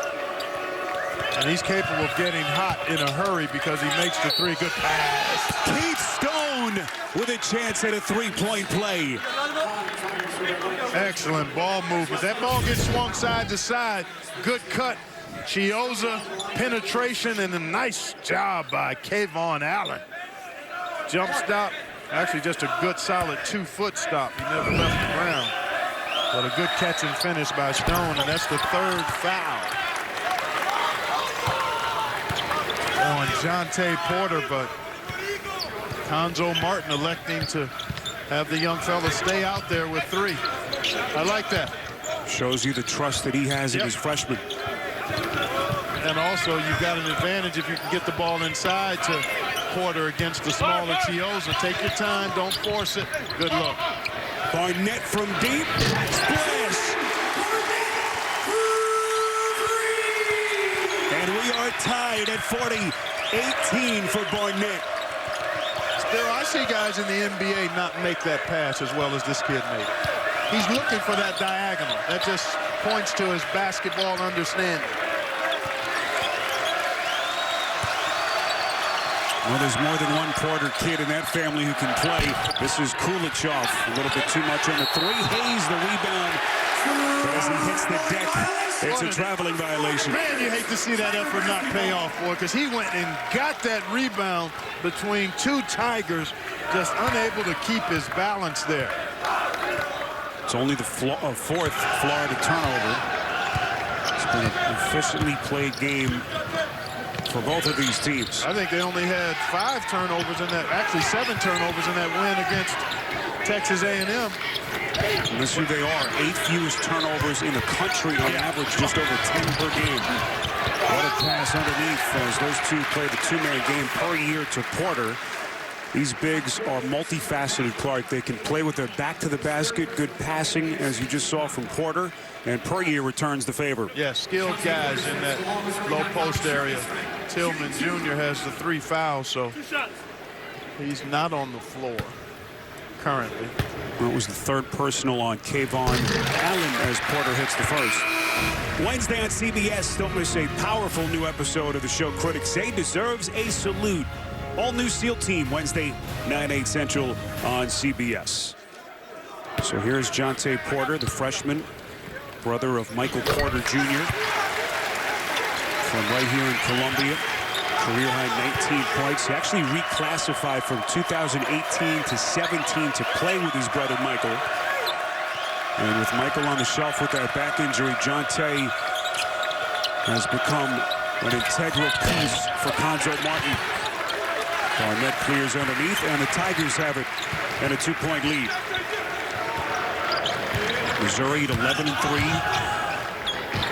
And he's capable of getting hot in a hurry because he makes the 3. Good pass. Keith Stone with a chance at a 3-point play. Excellent ball movement. That ball gets swung side to side. Good cut. Chiozza, penetration, and a nice job by Kayvon Allen. Jump stop. Actually, just a good, solid 2-foot stop. He never left the ground. But a good catch and finish by Stone, and that's the 3rd foul on Jonte Porter, but Cuonzo Martin electing to have the young fella stay out there with 3. I like that. Shows you the trust that he has in his freshman. And also, you've got an advantage if you can get the ball inside to Porter against the smaller Chiozza. Take your time, don't force it. Good look. Barnett from deep. Splash! And we are tied at 40-18 for Barnett. Still, I see guys in the NBA not make that pass as well as this kid made it. He's looking for that diagonal. That just points to his basketball understanding. Well, there's more than one Porter kid in that family who can play. This is Kulichov, a little bit too much on the 3. Hayes, the rebound. But as he hits the deck, it's a traveling violation. Man, you hate to see that effort not pay off, boy, because he went and got that rebound between 2 Tigers, just unable to keep his balance there. It's only the 4th Florida turnover. It's been an efficiently played game for both of these teams. I think they only had 5 turnovers in that, actually 7 turnovers in that win against Texas A&M. And this is who they are, 8th fewest turnovers in the country on average, just over 10 per game. What a pass underneath as those 2 play the 2-man game per year to Porter. These bigs are multifaceted, Clark. They can play with their back to the basket, good passing, as you just saw from Porter, and per year returns the favor. Yeah, skilled guys in that low post area. Tillman Jr. has the 3 fouls, so he's not on the floor currently. That was the 3rd personal on Kayvon Allen as Porter hits the 1st. Wednesday on CBS, don't miss a powerful new episode of the show critics say deserves a salute. All new SEAL Team Wednesday, 9/8 Central on CBS. So here's Jonte Porter, the freshman, brother of Michael Porter Jr. from right here in Columbia. Career high 19 points. He actually reclassified from 2018 to 17 to play with his brother Michael. And with Michael on the shelf with that back injury, Jonte has become an integral piece for Cuonzo Martin. Barnett clears underneath, and the Tigers have it and a 2-point lead. Missouri at 11-3.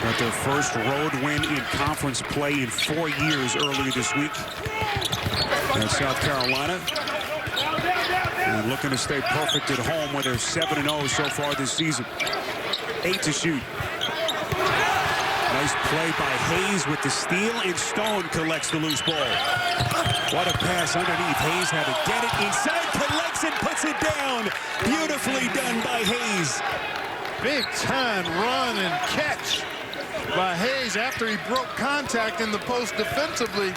Got their first road win in conference play in 4 years earlier this week at South Carolina. And looking to stay perfect at home where they're 7-0 so far this season. 8 to shoot. Nice Nice play by Hayes with the steal, and Stone collects the loose ball. What a pass underneath. Hayes had to get it inside, collects it, puts it down. Beautifully done by Hayes. Big time run and catch by Hayes after he broke contact in the post defensively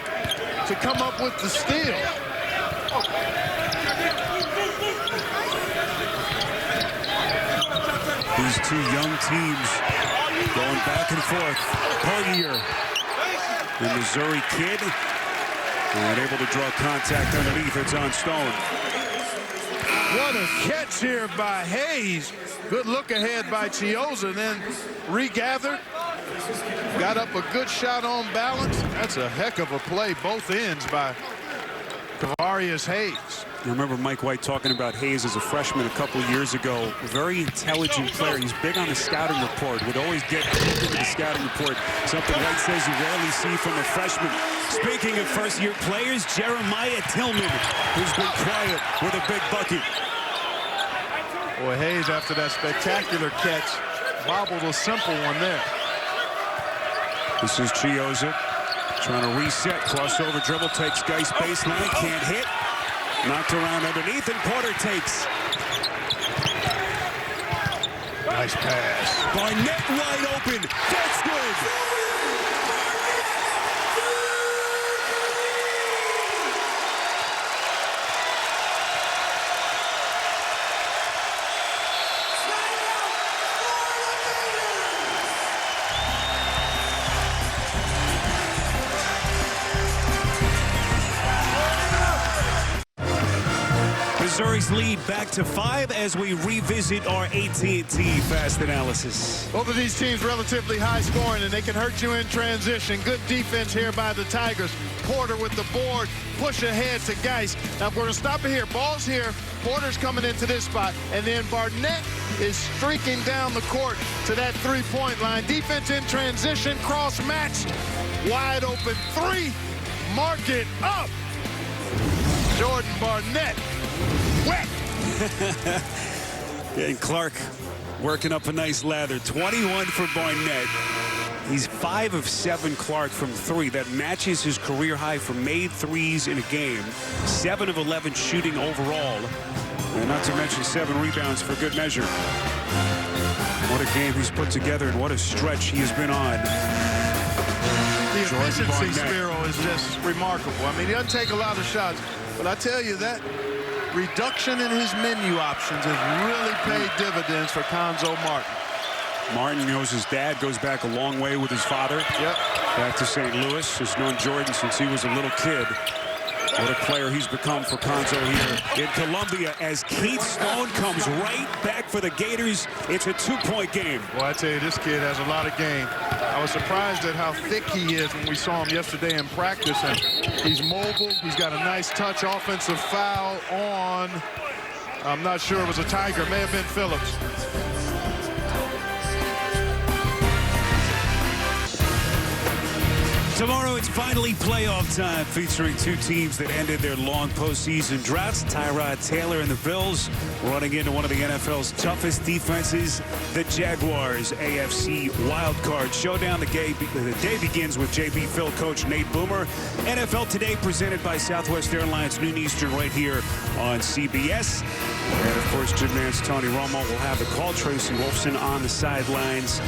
to come up with the steal. These two young teams going back and forth. Cartier, the Missouri kid, and able to draw contact underneath. It's on Stone. What a catch here by Hayes. Good look ahead by Chiozza, then regathered. Got up a good shot on balance. That's a heck of a play, both ends by Kavarius Hayes. I remember Mike White talking about Hayes as a freshman a couple of years ago. A very intelligent player. He's big on the scouting report. Would always get into the scouting report. Something White says you rarely see from a freshman. Speaking of first-year players, Jeremiah Tillman, who's been quiet with a big bucket. Boy, Hayes, after that spectacular catch, bobbled a simple one there. This is Chiozza trying to reset. Crossover dribble, takes Geist baseline, can't hit. Knocked around underneath, and Porter takes. Nice pass. Barnett wide open. That's good. Missouri's lead back to 5 as we revisit our AT&T Fast Analysis. Both of these teams relatively high scoring, and they can hurt you in transition. Good defense here by the Tigers. Porter with the board, push ahead to Geist. Now we're going to stop it here. Ball's here. Porter's coming into this spot, and then Barnett is streaking down the court to that three-point line. Defense in transition, cross match, wide open three. Mark it up. Jordan Barnett. Wet. And Clark working up a nice lather. 21 for Barnett. He's 5 of 7, Clark, from 3. That matches his career high for made threes in a game. 7 of 11 shooting overall. And not to mention 7 rebounds for good measure. What a game he's put together, and what a stretch he has been on. The efficiency, Spiro, is just remarkable. I mean, he doesn't take a lot of shots, but I tell you that reduction in his menu options has really paid dividends for Cuonzo Martin. Martin knows his dad, goes back a long way with his father. Yep. Back to St. Louis. Has known Jordan since he was a little kid. What a player he's become for Cuonzo here in Columbia as Keith Stone comes right back for the Gators. It's a 2-point game. Well, I tell you, this kid has a lot of game. I was surprised at how thick he is when we saw him yesterday in practice. And he's mobile. He's got a nice touch. Offensive foul on, I'm not sure it was a Tiger. May have been Phillips. Tomorrow it's finally playoff time, featuring 2 teams that ended their long postseason droughts. Tyrod Taylor and the Bills running into one of the NFL's toughest defenses, the Jaguars. AFC wildcard showdown. The day begins with JB Phil coach Nate Boomer. NFL Today presented by Southwest Airlines, noon Eastern, right here on CBS. And of course, Jim Nance, Tony Romo will have the call. Tracy Wolfson on the sidelines.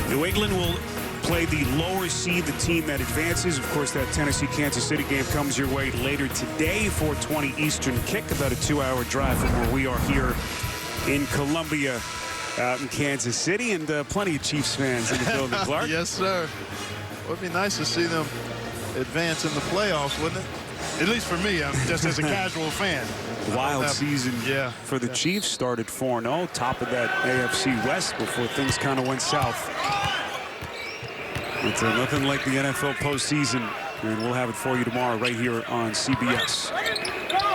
New England will play the lower seed, the team that advances. Of course, that Tennessee-Kansas City game comes your way later today, 4:20 Eastern kick, about a 2-hour drive from where we are here in Columbia, out in Kansas City, and plenty of Chiefs fans in the building. Clark? Yes, sir. It would be nice to see them advance in the playoffs, wouldn't it? At least for me, just as a casual fan. Wild season for the Chiefs. Started 4-0, top of that AFC West before things kind of went south. It's nothing like the NFL postseason, and we'll have it for you tomorrow right here on CBS.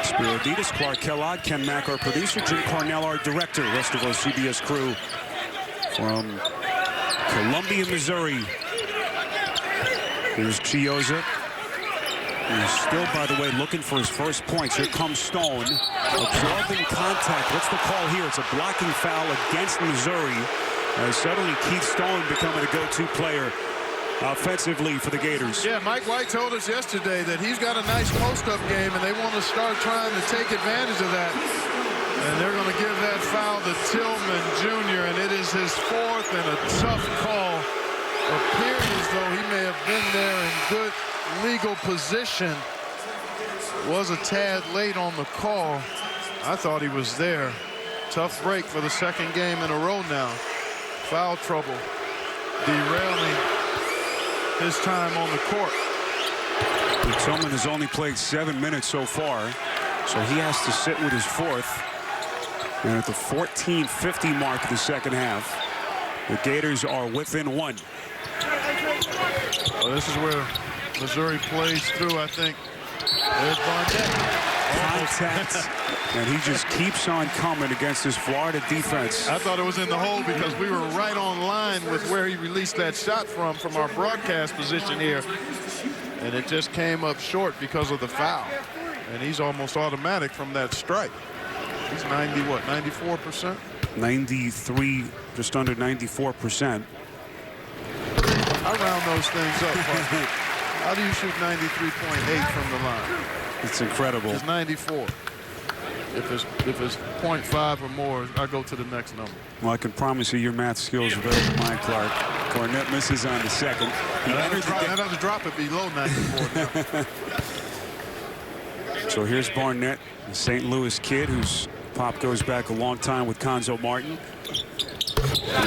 Spiro Ditas, Clark Kellogg, Ken Mack, our producer, Jim Cornell, our director, rest of our CBS crew from Columbia, Missouri. Here's Chiozza. He's still, by the way, looking for his first points. Here comes Stone. Absorbing contact. What's the call here? It's a blocking foul against Missouri. Suddenly Keith Stone becoming a go-to player offensively for the Gators. Yeah, Mike White told us yesterday that he's got a nice post-up game, and they want to start trying to take advantage of that. And they're going to give that foul to Tillman Jr., and it is his fourth and a tough call. Appears as though he may have been there in good legal position. Was a tad late on the call. I thought he was there. Tough break for the second game in a row now. Foul trouble derailing his time on the court. Tillman has only played 7 minutes so far, so he has to sit with his fourth. And at the 14:50 mark of the second half, the Gators are within one. Well, this is where Missouri plays through, I think. There's Barnett. Contact, and he just keeps on coming against this Florida defense. I thought it was in the hole because we were right on line with where he released that shot from our broadcast position here. And it just came up short because of the foul. And he's almost automatic from that strike. He's 90, what, 94%? 93, just under 94%. I round those things up. How do you shoot 93.8 from the line? It's incredible. It's 94. If it's 0.5 or more, I go to the next number. Well, I can promise you your math skills are better than mine, Clark. Barnett misses on the second. That other drop would be low 94 now. So here's Barnett, the St. Louis kid whose pop goes back a long time with Cuonzo Martin. An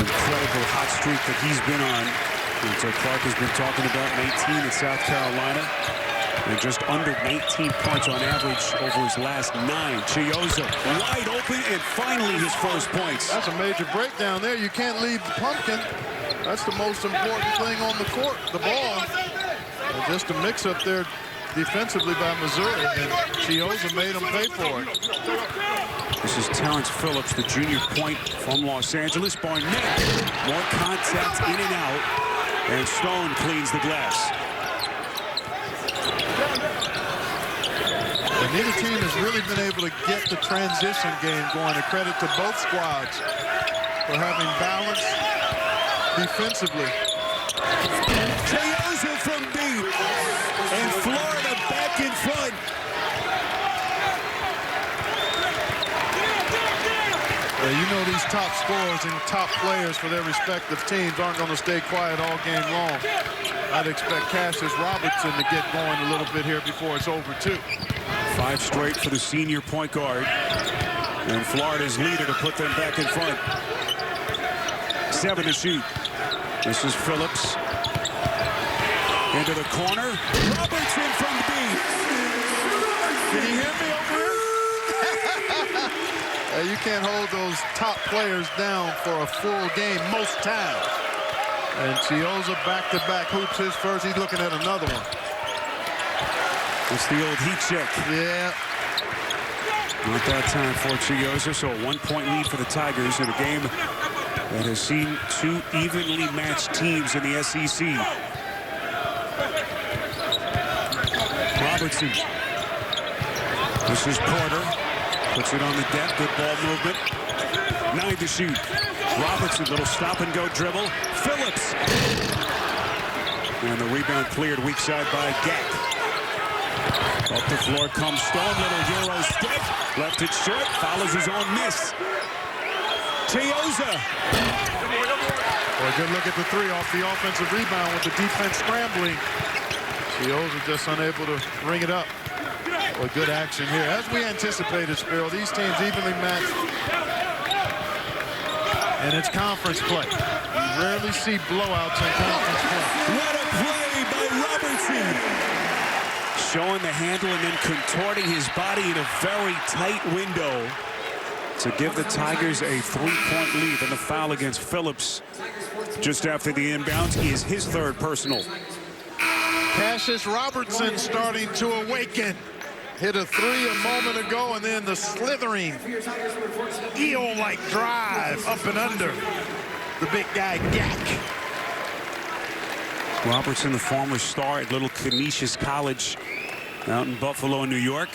incredible hot streak that he's been on. And so Clark has been talking about 19 in South Carolina. And just under 19 points on average over his last 9. Chiozza wide open, and finally his first points. That's a major breakdown there. You can't leave the pumpkin. That's the most important thing on the court, the ball. And just a mix-up there defensively by Missouri, and Chiozza made him pay for it. This is Terrence Phillips, the junior point from Los Angeles. Barnett, more contact in and out, and Stone cleans the glass. And neither team has really been able to get the transition game going. A credit to both squads for having balance defensively. Chiozza from deep, and Florida back in front. You know these top scorers and top players for their respective teams aren't going to stay quiet all game long. I'd expect Cassius Robertson to get going a little bit here before it's over, too. 5 straight for the senior point guard. And Florida's leader to put them back in front. 7 to shoot. This is Phillips. Into the corner. Robertson from deep. Can you hear me over here? You can't hold those top players down for a full game most times. And Chiozza back-to-back hoops his first. He's looking at another one. It's the old heat check. Yeah. Not that time for Chiozza, so a 1-point lead for the Tigers in a game that has seen 2 evenly matched teams in the SEC. Robertson. This is Porter. Puts it on the deck. Good ball movement. 9 to shoot. Robertson, little stop-and-go dribble. Phillips. And the rebound cleared weak side by Gack. Up the floor comes Stone. Little Euro step. Left it short. Follows his own miss. Chiozza. Well, good look at the 3 off the offensive rebound with the defense scrambling. Chiozza just unable to ring it up. Well, good action here. As we anticipated, Spiro, these teams evenly matched. And it's conference play. You rarely see blowouts in conference play. What a play by Robertson. Showing the handle and then contorting his body in a very tight window to give the Tigers a 3-point lead. And the foul against Phillips just after the inbounds is his 3rd personal. Cassius Robertson starting to awaken. Hit a 3 a moment ago, and then the slithering eel-like drive up and under the big guy Gack. Robertson, the former star at Little Canisius College out in Buffalo, New York,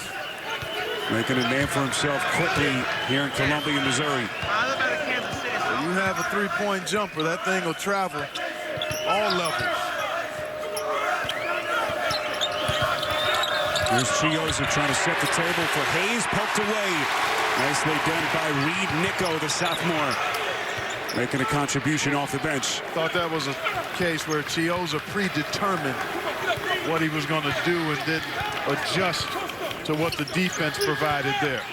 making a name for himself quickly here in Columbia, Missouri. You You have a three-point jumper, that thing will travel all levels. Here's Chiozza trying to set the table for Hayes, poked away. Nicely done by Reed Nico, the sophomore, making a contribution off the bench. Thought that was a case where Chiozza predetermined what he was going to do and didn't adjust to what the defense provided there.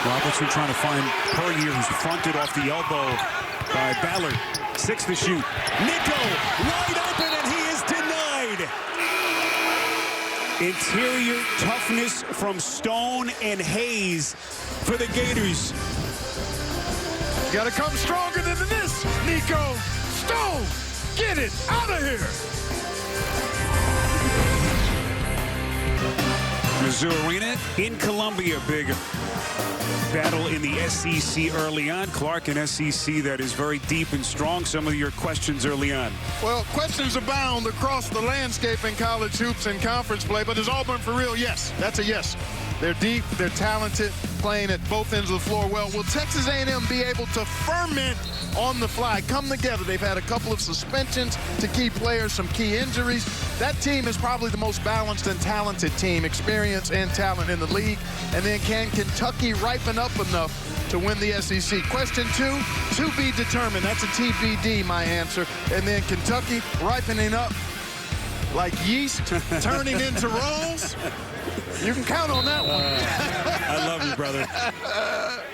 Robertson trying to find Puryear, who's fronted off the elbow by Ballard. 6 to shoot. Nico wide open, and he is denied. Interior toughness from Stone and Hayes for the Gators. You got to come stronger than this, Nico. Stone, get it out of here. Mizzou Arena in Columbia. Big battle in the SEC early on. Clark, an SEC that is very deep and strong. Some of your questions early on. Well, questions abound across the landscape in college hoops and conference play, but is Auburn for real? Yes, that's a yes. They're deep, they're talented, playing at both ends of the floor well. Will Texas A&M be able to ferment on the fly, come together? They've had a couple of suspensions to key players, some key injuries. That team is probably the most balanced and talented team, experience and talent in the league. And then can Kentucky ripen up enough to win the SEC? Question 2, to be determined. That's a TBD, my answer. And then Kentucky ripening up like yeast, turning into rolls. You can count on that one. I love you, brother.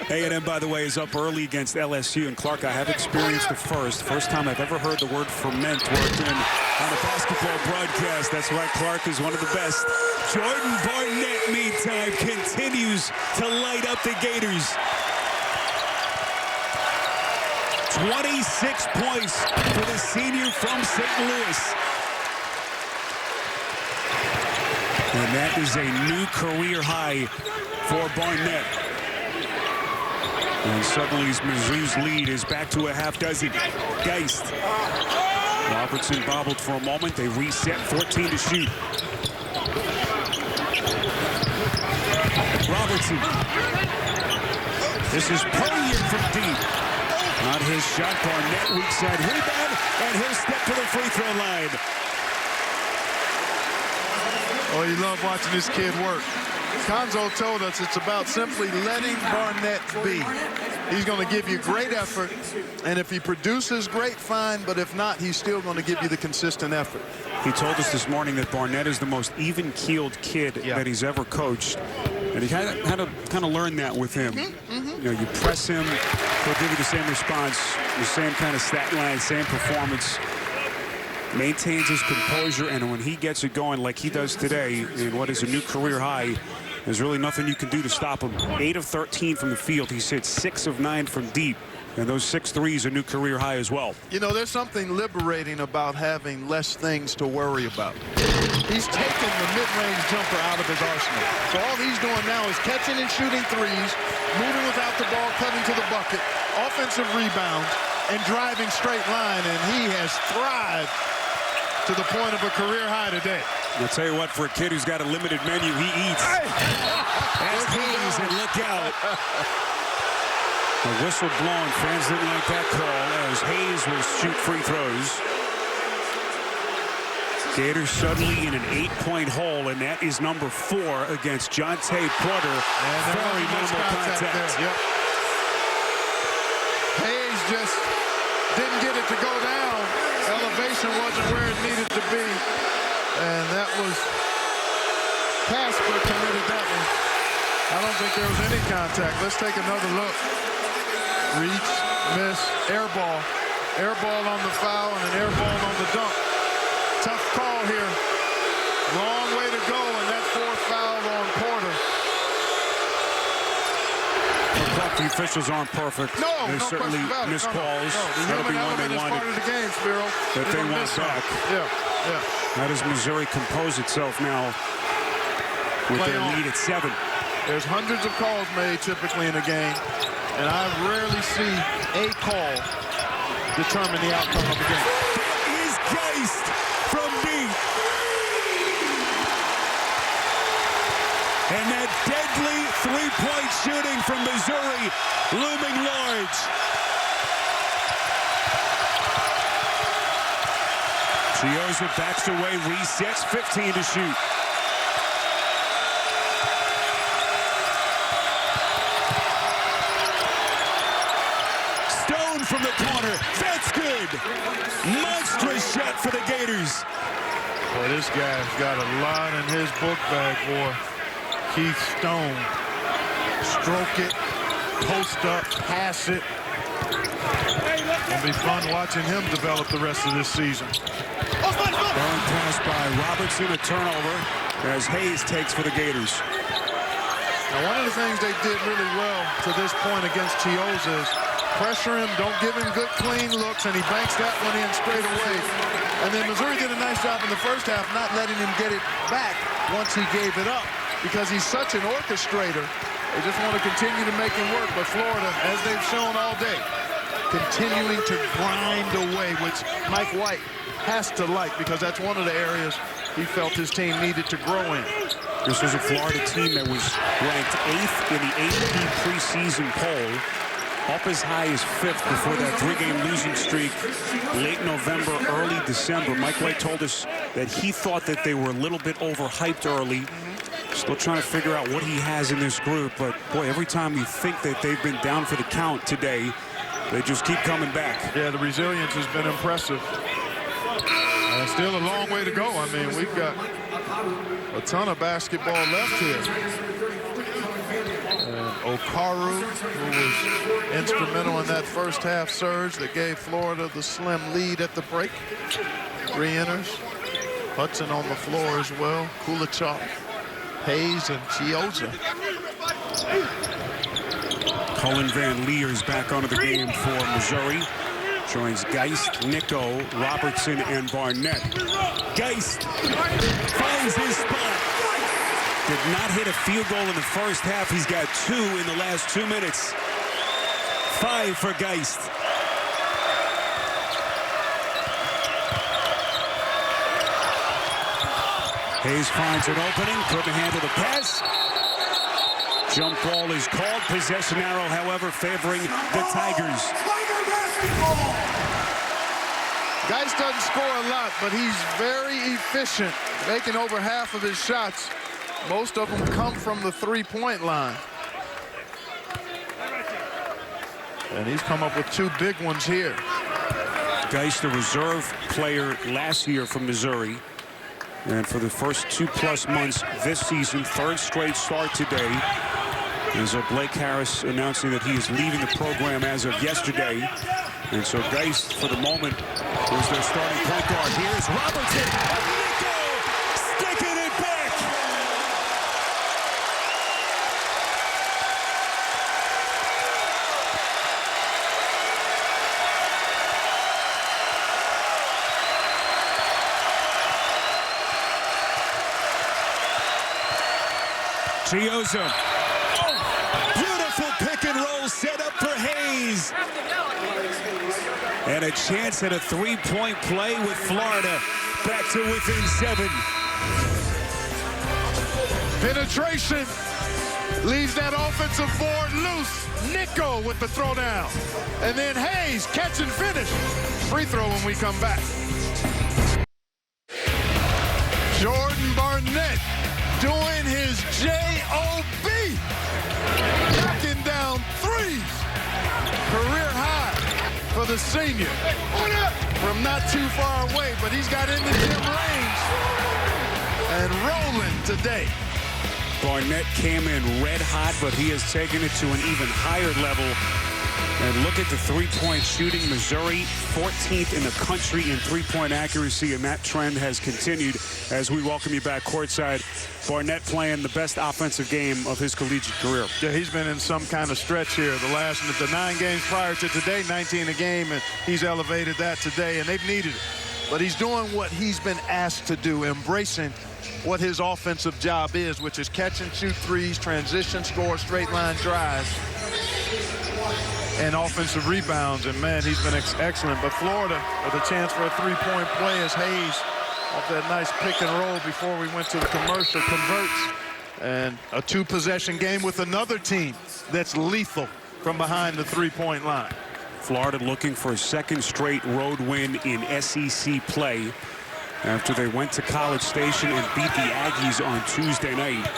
A&M, by the way, is up early against LSU. And, Clark, I have experienced the first time I've ever heard the word ferment worked in on a basketball broadcast. That's why Clark is one of the best. Jordan Barnett, meantime, continues to light up the Gators. 26 points for the senior from St. Louis. And that is a new career high for Barnett. And suddenly Mizzou's lead is back to a half dozen. Geist. Robertson bobbled for a moment. They reset, 14 to shoot. Robertson. This is Puryear from deep. Not his shot. Barnett, weak side rebound, and he'll step to the free throw line. Oh, you love watching this kid work. Conzo told us it's about simply letting Barnett be. He's going to give you great effort, and if he produces, great, fine, but if not, he's still going to give you the consistent effort. He told us this morning that Barnett is the most even-keeled kid that he's ever coached, and he had to kind of learn that with him. You know, you press him, he'll give you the same response, the same kind of stat line, same performance. Maintains his composure, and when he gets it going like he does today in what is a new career high, there's really nothing you can do to stop him. 8 of 13 from the field. He's hit 6 of 9 from deep, and those 6 threes are new career high as well. You know, there's something liberating about having less things to worry about. He's taken the mid-range jumper out of his arsenal. So all he's doing now is catching and shooting threes, moving without the ball, cutting to the bucket, offensive rebounds, and driving straight line, and he has thrived to the point of a career high today. I'll tell you what, for a kid who's got a limited menu, he eats. That's Hayes, and look out. The whistle blown. Fans didn't like that call as Hayes will shoot free throws. Gators suddenly in an 8-point hole, and that is number 4 against Jonte Porter. Very minimal contact. Yep. Hayes just didn't get it to go down. Elevation wasn't where it needed to be. And that was Casper committed that one. I don't think there was any contact. Let's take another look. Reach, miss, air ball. Air ball on the foul and an air ball on the dunk. Tough call here. Long way to go, and that 4th foul on Porter. The officials aren't perfect. No, they certainly miss calls. That'll be one they wanted. Part of the game, Spiro. That they want back. Yeah. How does Missouri compose itself now with their lead at 7? There's hundreds of calls made typically in a game, and I rarely see a call determine the outcome of the game. That is Geist from deep. And that deadly three-point shooting from Missouri looming large. Chiozza backs away, resets, 15 to shoot. Stone from the corner. That's good. Monstrous shot for the Gators. Boy, this guy's got a lot in his book bag, boy. Keith Stone. Stroke it, post up, pass it. It'll be fun watching him develop the rest of this season. Throwing pass by Robertson, a turnover as Hayes takes for the Gators. Now, one of the things they did really well to this point against Chiozza is pressure him, don't give him good, clean looks, and he banks that one in straight away. And then Missouri did a nice job in the first half not letting him get it back once he gave it up because he's such an orchestrator. They just want to continue to make him work. But Florida, as they've shown all day, continuing to grind away, which Mike White has to like because that's one of the areas he felt his team needed to grow in. This was a Florida team that was ranked 8th in the AP preseason poll, up as high as 5th before that 3-game losing streak late November, early December. Mike White told us that he thought that they were a little bit overhyped early. Still trying to figure out what he has in this group, but boy, every time you think that they've been down for the count today, they just keep coming back. Yeah, the resilience has been impressive. Still a long way to go. I mean, we've got a ton of basketball left here. And Okaru, who was instrumental in that first half surge that gave Florida the slim lead at the break, re-enters. Hudson on the floor as well. Kulichov, Hayes, and Chiozza. Cullen Van Leer's back onto the game for Missouri. Joins Geist, Nico, Robertson, and Barnett. Geist finds his spot. Did not hit a field goal in the first half. He's got 2 in the last 2 minutes. 5 for Geist. Hayes finds an opening, couldn't handle the pass. Jump ball is called. Possession arrow, however, favoring the Tigers. Geist doesn't score a lot, but he's very efficient, making over half of his shots. Most of them come from the three-point line. And he's come up with 2 big ones here. Geist, the reserve player last year from Missouri. And for the first 2+ months this season, 3rd straight start today. As Blake Harris announcing that he is leaving the program as of yesterday. And so Geist, for the moment, is their starting point guard. Here's Robertson. Nico sticking it back. Chiozza. Beautiful pick and roll set up for Hayes. And a chance at a 3-point play with Florida back to within 7. Penetration leaves that offensive board loose. Nico with the throwdown. And then Hayes, catch and finish. Free throw when we come back. Jordan Barnett doing his J.O.B. knocking down threes. Career high for the senior. From not too far away, but he's got in the gym range. And rolling today. Barnett came in red hot, but he has taken it to an even higher level. And look at the 3-point shooting. Missouri 14th in the country in 3-point accuracy, and that trend has continued as we welcome you back courtside. Barnett playing the best offensive game of his collegiate career. Yeah, he's been in some kind of stretch here. The 9 games prior to today, 19 a game, and he's elevated that today, and they've needed it. But he's doing what he's been asked to do, embracing what his offensive job is, which is catch and shoot threes, transition, score, straight line drives, and offensive rebounds. And man, he's been excellent. But Florida with a chance for a 3-point play as Hayes off that nice pick and roll before we went to the commercial converts and a two-possession game with another team that's lethal from behind the three-point line. Florida looking for a second straight road win in SEC play after they went to College Station and beat the Aggies on Tuesday night.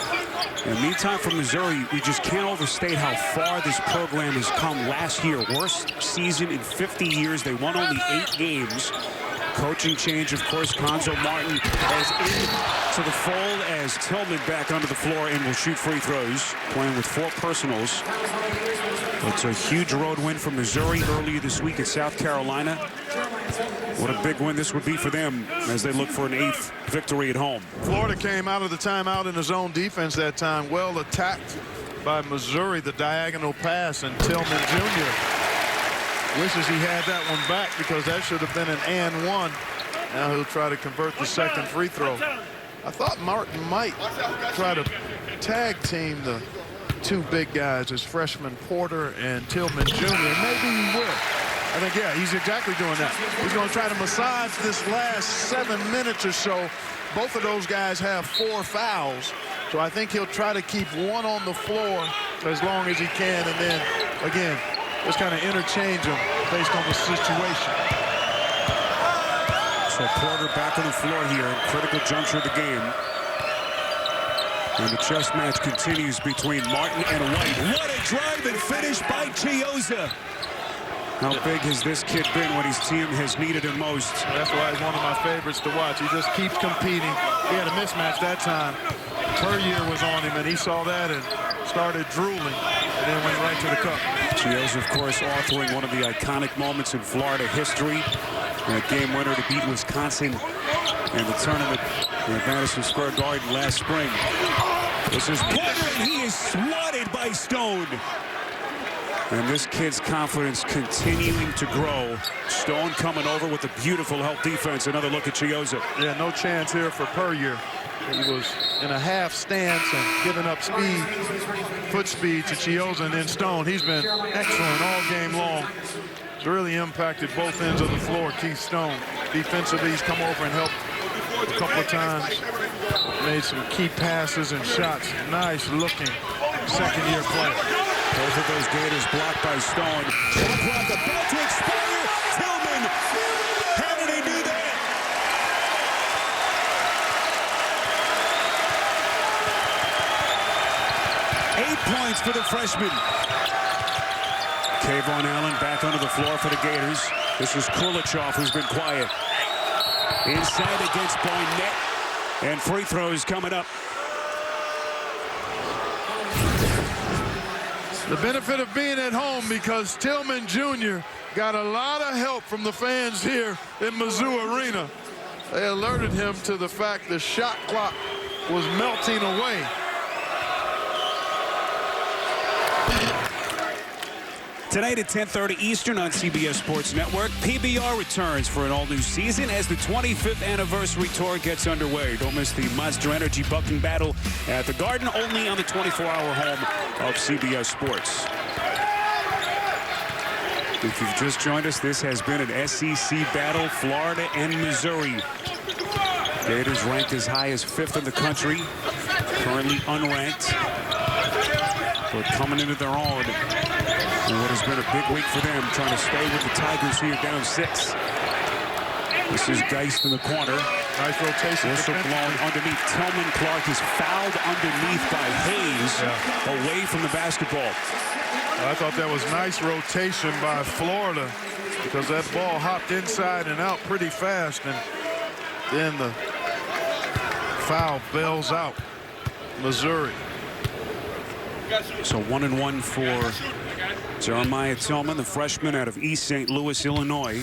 In the meantime, for Missouri, we just can't overstate how far this program has come. Last year, worst season in 50 years. They won only 8 games. Coaching change, of course. Cuonzo Martin as into the fold as Tillman back onto the floor and will shoot free throws, playing with 4 personals. It's a huge road win for Missouri earlier this week at South Carolina. What a big win this would be for them as they look for an 8th victory at home. Florida came out of the timeout in his own defense that time. Well attacked by Missouri, the diagonal pass, and Tillman Jr. wishes he had that one back because that should have been an and one. Now he'll try to convert the second free throw. I thought Martin might try to tag team the 2 big guys as freshman Porter and Tillman Jr. Maybe he will. I think, yeah, he's exactly doing that. He's going to try to massage this last 7 minutes or so. Both of those guys have 4 fouls. So I think he'll try to keep one on the floor as long as he can. And then, again, just kind of interchange them based on the situation. So Porter back on the floor here in critical juncture of the game. And the chess match continues between Martin and White. What a drive and finish by Chiozza. How big has this kid been when his team has needed him most? That's why he's one of my favorites to watch. He just keeps competing. He had a mismatch that time. Puryear was on him, and he saw that and started drooling, and then went right to the cup. Chiozza, of course, authoring one of the iconic moments in Florida history. A game winner to beat Wisconsin in the tournament at Madison Square Garden last spring. This is Porter, and he is swatted by Stone. And this kid's confidence continuing to grow. Stone coming over with a beautiful help defense. Another look at Chiozza. Yeah, no chance here for Puryear. He was in a half stance and giving up speed, foot speed to Chiozza, and then Stone. He's been excellent all game long. He's really impacted both ends of the floor, Keith Stone. Defensively, he's come over and helped a couple of times. Made some key passes and shots. Nice looking second-year player. Both of those Gators blocked by Stone. Shot clock about to expire. Tillman. How did he do that? Eight points for the freshman. Kayvon Allen back onto the floor for the Gators. This is Kulichov, who's been quiet. Inside against Barnett. And free throws coming up. The benefit of being at home, because Tillman Jr. got a lot of help from the fans here in Mizzou Arena. They alerted him to the fact the shot clock was melting away. Tonight at 10:30 Eastern on CBS Sports Network, PBR returns for an all-new season as the 25th anniversary tour gets underway. Don't miss the Monster Energy Bucking Battle at the Garden, only on the 24-hour home of CBS Sports. If you've just joined us, this has been an SEC battle, Florida and Missouri. Gators ranked as high as 5th in the country, currently unranked, but coming into their own. And what has been a big week for them, trying to stay with the Tigers here down 6. This is Geist in the corner. Nice rotation. Whistle blown underneath. Tillman Clark is fouled underneath by Hayes, away from the basketball. I thought that was nice rotation by Florida, because that ball hopped inside and out pretty fast, and then the foul bails out Missouri. So 1-1 for Jeremiah Tillman, the freshman out of East St. Louis, Illinois.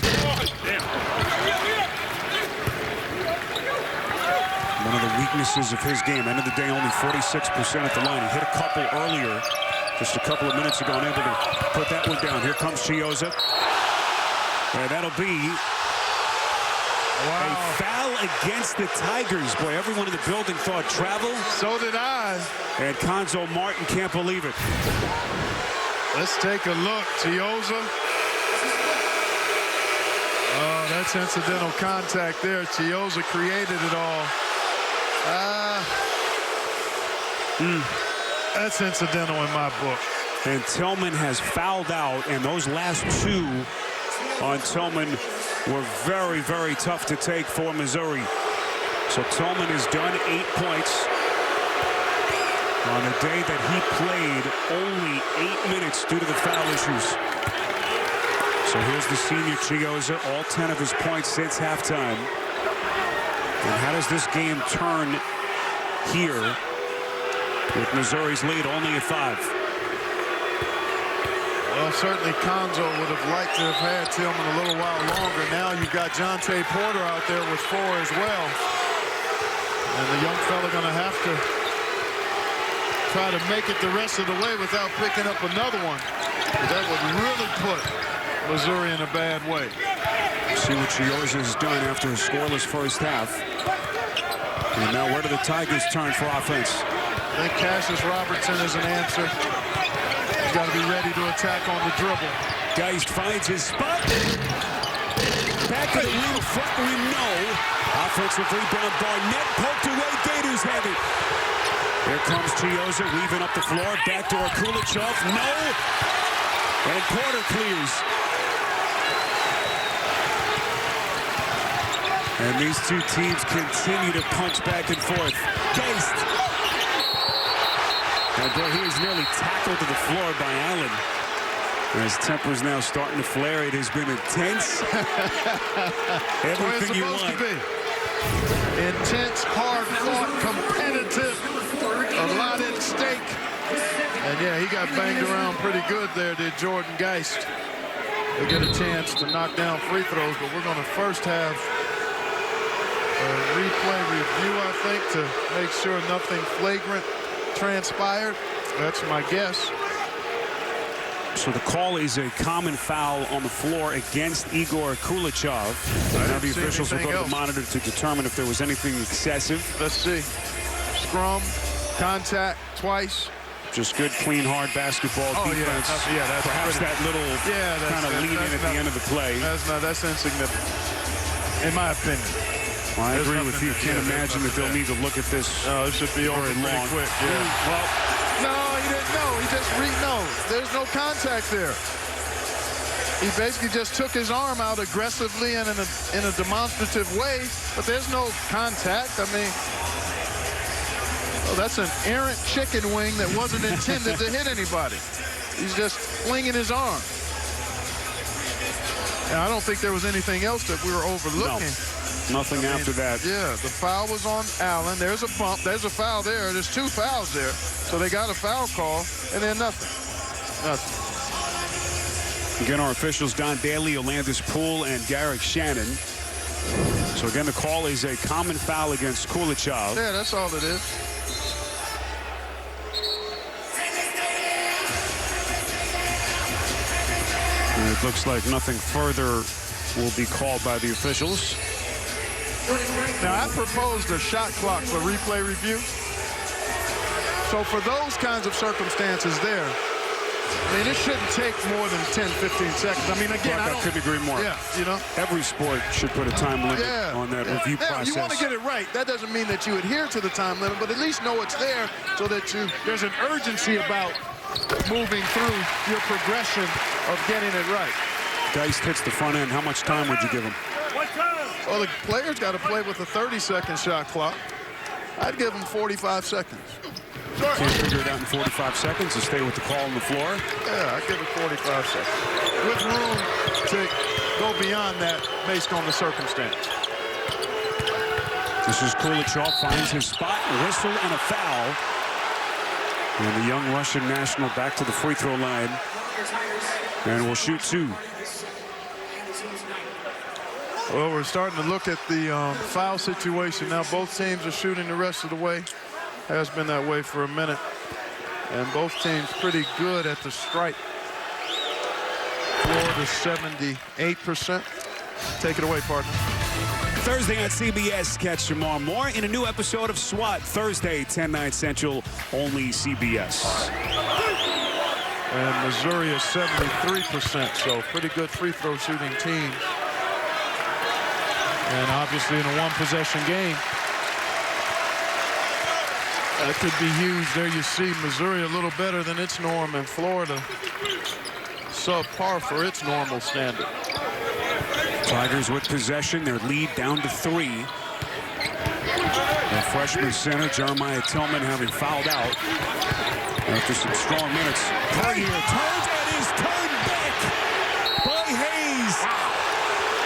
One of the weaknesses of his game. End of the day, only 46% at the line. He hit a couple earlier, just a couple of minutes ago, unable to put that one down. Here comes Chiozza. And that'll be a foul against the Tigers. Boy, everyone in the building thought travel. So did I. And Cuonzo Martin can't believe it. Let's take a look. Chiozza. Oh, that's incidental contact there. Chiozza created it all. That's incidental in my book. And Tillman has fouled out, and those last two on Tillman were very, very tough to take for Missouri. So Tillman has done 8 points on a day that he played only 8 minutes due to the foul issues. So here's the senior Chiozza, all 10 of his points since halftime. And how does this game turn here with Missouri's lead only at 5? Well, certainly Konzo would have liked to have had Tillman a little while longer. Now you've got Jonte Porter out there with 4 as well. And the young fella going to have to try to make it the rest of the way without picking up another one. But that would really put Missouri in a bad way. See what Chiozza has done after a scoreless first half. And now where do the Tigers turn for offense? I think Cassius Robertson is an answer. He's got to be ready to attack on the dribble. Geist finds his spot. Back to the rim, front rim, no. Offensive rebound, Barnett poked away, Gators have it. Here comes Chiozza weaving up the floor. Backdoor Kulichov, no. And Porter clears. And these two teams continue to punch back and forth. Geist. And boy, he was nearly tackled to the floor by Allen. His temper's now starting to flare. It has been intense. Everything you want. Intense, hard-fought, competitive. A lot at stake. And yeah, he got banged around pretty good there, did Jordan Geist. He'll get a chance to knock down free throws, but we're going to first have a replay review, I think, to make sure nothing flagrant transpired. That's my guess. So the call is a common foul on the floor against Igor Kulichov. Now the officials will go to the monitor to determine if there was anything excessive. Let's see. Scrum, contact, twice. Just good, clean, hard basketball defense. Yeah, that's perhaps that little kind of lead in at the end of the play. That's insignificant, in my opinion. Well, I agree with you. Can't imagine that they'll need to look at this. It should be over pretty quick. Yeah. Well, no, he didn't know. He just no. There's no contact there. He basically just took his arm out aggressively and in a demonstrative way, but there's no contact. I mean, that's an errant chicken wing that wasn't intended to hit anybody. He's just flinging his arm. And I don't think there was anything else that we were overlooking. No, nothing after that. Yeah, the foul was on Allen. There's a bump. There's a foul there. There's 2 fouls there. So they got a foul call, and then nothing. Nothing. Again, our officials, Don Daly, Olandis Poole, and Garrick Shannon. So again, the call is a common foul against Kulichov. Yeah, that's all it is. And it looks like nothing further will be called by the officials. Now, I proposed a shot clock for replay review. So for those kinds of circumstances there, I mean, it shouldn't take more than 10, 15 seconds. I mean, again, I couldn't agree more. Yeah, you know. Every sport should put a time limit on that review process. You want to get it right. That doesn't mean that you adhere to the time limit, but at least know it's there so that there's an urgency about moving through your progression of getting it right. Geist hits the front end. How much time would you give him? Well, the player's got to play with a 30-second shot clock. I'd give him 45 seconds. Can't figure it out in 45 seconds and stay with the call on the floor? Yeah, I'd give it 45 seconds. With room to go beyond that based on the circumstance. This is Kulichov, finds his spot, a whistle, and a foul. And the young Russian national back to the free throw line. And will shoot 2. Well, we're starting to look at the foul situation now. Both teams are shooting the rest of the way. Has been that way for a minute. And both teams pretty good at the stripe. Florida 78%. Take it away, partner. Thursday on CBS. Catch tomorrow more in a new episode of SWAT. Thursday, 10/9 Central, only CBS. And Missouri is 73%, so pretty good free throw shooting team. And obviously in a one-possession game. That could be huge. There you see Missouri a little better than its norm, and Florida subpar for its normal standard. Tigers with possession, their lead down to 3. The freshman center, Jeremiah Tillman, having fouled out after some strong minutes. Puryear turns and is turned back by Hayes.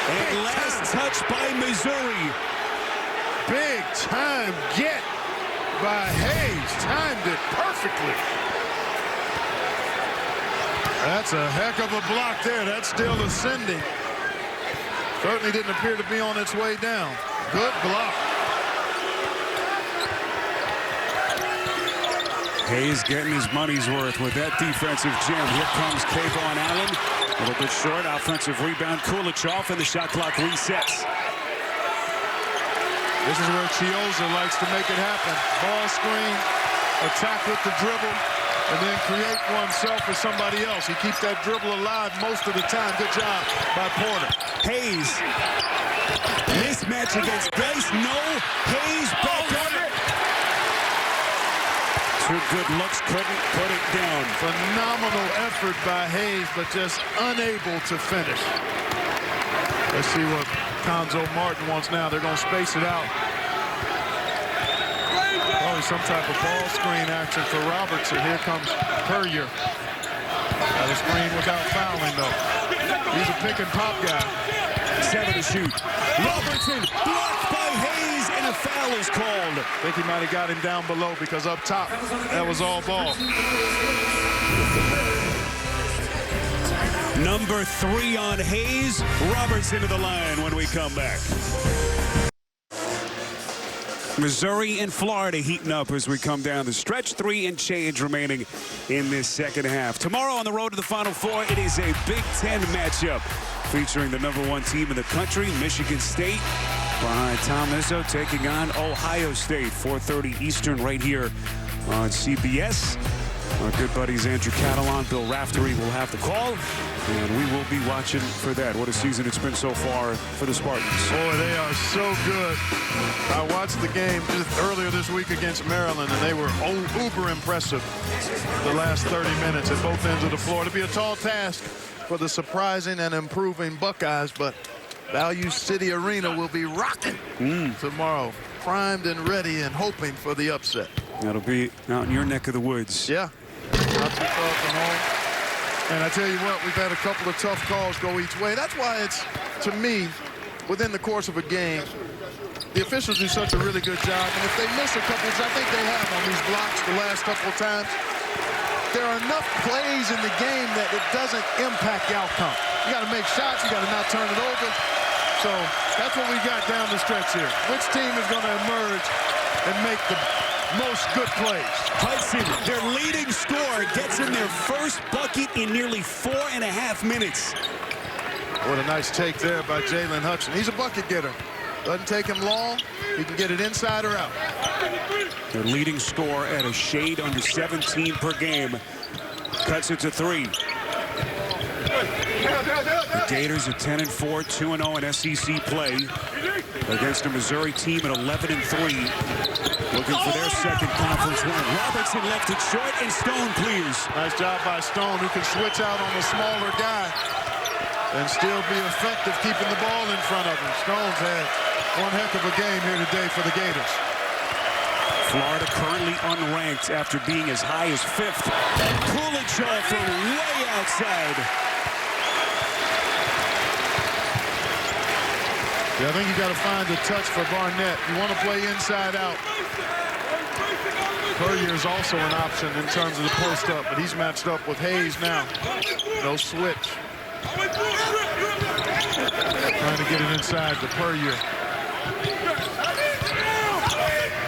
And last touch by Missouri. Big time get by Hayes. Timed it perfectly. That's a heck of a block there. That's still ascending. Certainly didn't appear to be on its way down. Good block. Hayes getting his money's worth with that defensive gem. Here comes Kayvon Allen. A little bit short. Offensive rebound. Kulichoff, and the shot clock resets. This is where Chiozza likes to make it happen. Ball screen, attack with the dribble, and then create oneself for somebody else. He keeps that dribble alive most of the time. Good job by Porter. Hayes. Mismatch against Dice. No. Hayes back on it. 2 good looks, couldn't put it down. Phenomenal effort by Hayes, but just unable to finish. Let's see what Conzo Martin wants now. They're going to space it out. Probably some type of ball screen action for Robertson. Here comes Puryear. Got a screen without fouling, though. He's a pick and pop guy. 7 to shoot. Robertson blocked by Hayes, and a foul is called. I think he might have got him down below because up top, that was all ball. Number 3 on Hayes. Robertson to the line when we come back. Missouri and Florida heating up as we come down the stretch. 3 and change remaining in this second half. Tomorrow on the road to the Final Four, it is a Big Ten matchup featuring the #1 team in the country, Michigan State, behind Tom Izzo taking on Ohio State. 4:30 Eastern right here on CBS. Our good buddies Andrew Catalon, Bill Raftery will have the call, and we will be watching for that. What a season it's been so far for the Spartans. Boy, they are so good. I watched the game just earlier this week against Maryland, and they were uber impressive the last 30 minutes at both ends of the floor. It'll be a tall task for the surprising and improving Buckeyes, but Value City Arena will be rocking tomorrow, primed and ready and hoping for the upset. That'll be out in your neck of the woods. Yeah, not too far from home. And I tell you what, we've had a couple of tough calls go each way. That's why it's, to me, within the course of a game, the officials do such a really good job. And if they miss a couple, which I think they have on these blocks the last couple of times, there are enough plays in the game that it doesn't impact the outcome. You got to make shots. You got to not turn it over. So that's what we got down the stretch here. Which team is going to emerge and make the most good plays? Hudson, their leading scorer, gets in their first bucket in nearly 4.5 minutes. What a nice take there by Jalen Hudson. He's a bucket getter. Doesn't take him long. He can get it inside or out. Their leading scorer at a shade under 17 per game. Cuts it to 3. The Gators are 10-4, 2-0 in SEC play against a Missouri team at 11-3. Looking for their second conference win. Robertson left it short, and Stone clears. Nice job by Stone, who can switch out on a smaller guy and still be effective keeping the ball in front of him. Stone's had one heck of a game here today for the Gators. Florida currently unranked after being as high as 5th. Kulichoff from way outside. Yeah, I think you got to find a touch for Barnett. You want to play inside out. Puryear is also an option in terms of the post-up, but he's matched up with Hayes now. No switch. Trying to get it inside to Puryear.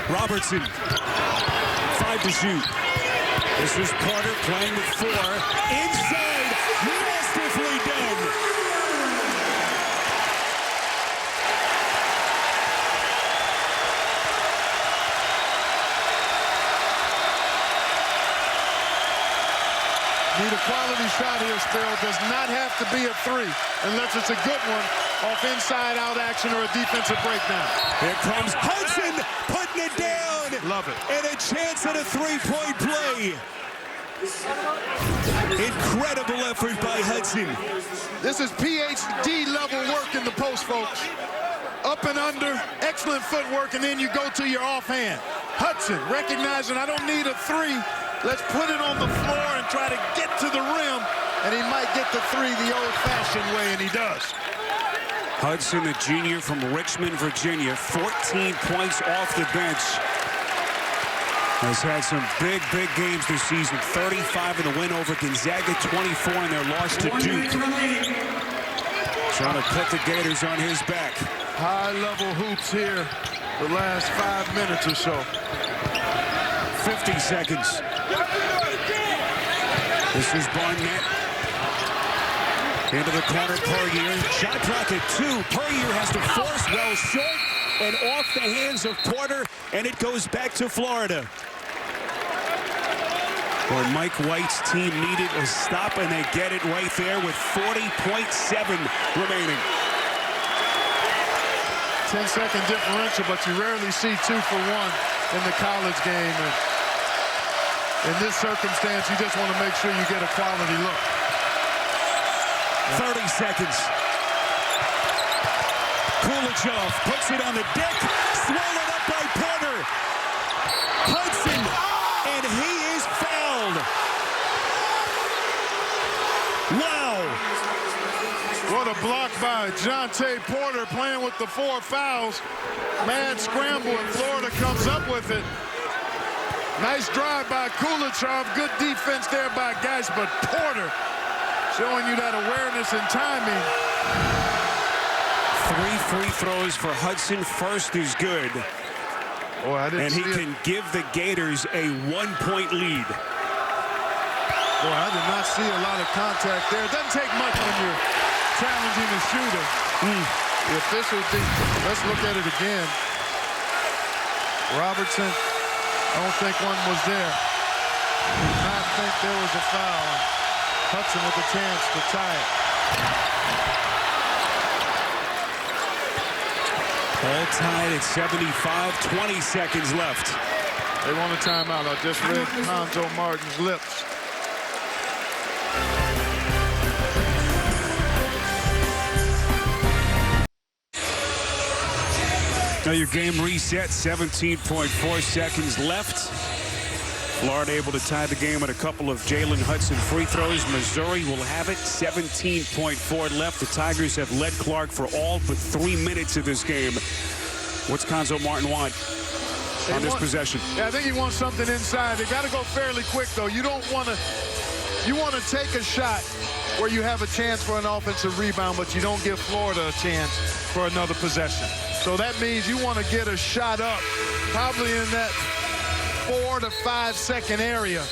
Robertson, 5 to shoot. This is Carter playing with 4. Inside, masterfully done. Need a quality shot here, Sparrow. Does not have to be a 3 unless it's a good one off inside-out action or a defensive breakdown. Here comes Hudson putting it down. Love it. And a chance at a three-point play. Incredible effort by Hudson. This is PhD level work in the post, folks. Up and under, excellent footwork, and then you go to your offhand. Hudson recognizing I don't need a three. Let's put it on the floor and try to get to the rim. And he might get the three the old-fashioned way, and he does. Hudson, a junior from Richmond, Virginia, 14 points off the bench. Has had some big games this season. 35 in the win over Gonzaga, 24 in their loss to Duke. Trying to put the Gators on his back. High-level hoops here the last 5 minutes or so. 50 seconds. This is Barnett. Into the corner, Puryear. Shot clock at 2. Puryear has to force, well short, and off the hands of Porter, and it goes back to Florida. Where Mike White's team needed a stop, and they get it right there with 40.7 remaining. 10-second differential, but you rarely see 2 for 1 in the college game. And in this circumstance, you just want to make sure you get a quality look. 30 seconds. Chiozza puts it on the deck, swallowed up by Porter. Hudson, and he is fouled. Wow. What a block by Jonte Porter, playing with the 4 fouls. Mad scramble, and Florida comes up with it. Nice drive by Chiozza. Good defense there by Geis, but Porter showing you that awareness and timing. 3 free throws for Hudson. First is good. Boy, and he can give the Gators a 1-point lead. Boy, I did not see a lot of contact there. It doesn't take much when you're challenging the shooter. If this would be, let's look at it again. Robertson, I don't think one was there. I do not think there was a foul. Hudson with a chance to tie it. All tied at 75, 20 seconds left. They want a timeout. I just read Cuonzo Martin's lips. Now your game reset, 17.4 seconds left. Florida able to tie the game with a couple of Jalen Hudson free throws. Missouri will have it, 17.4 left. The Tigers have led Clark for all but 3 minutes of this game. What's Cuonzo Martin want on this possession? Yeah, I think he wants something inside. They got to go fairly quick, though. You don't want to. You want to take a shot where you have a chance for an offensive rebound, but you don't give Florida a chance for another possession. So that means you want to get a shot up, probably in that 4 to 5 second area,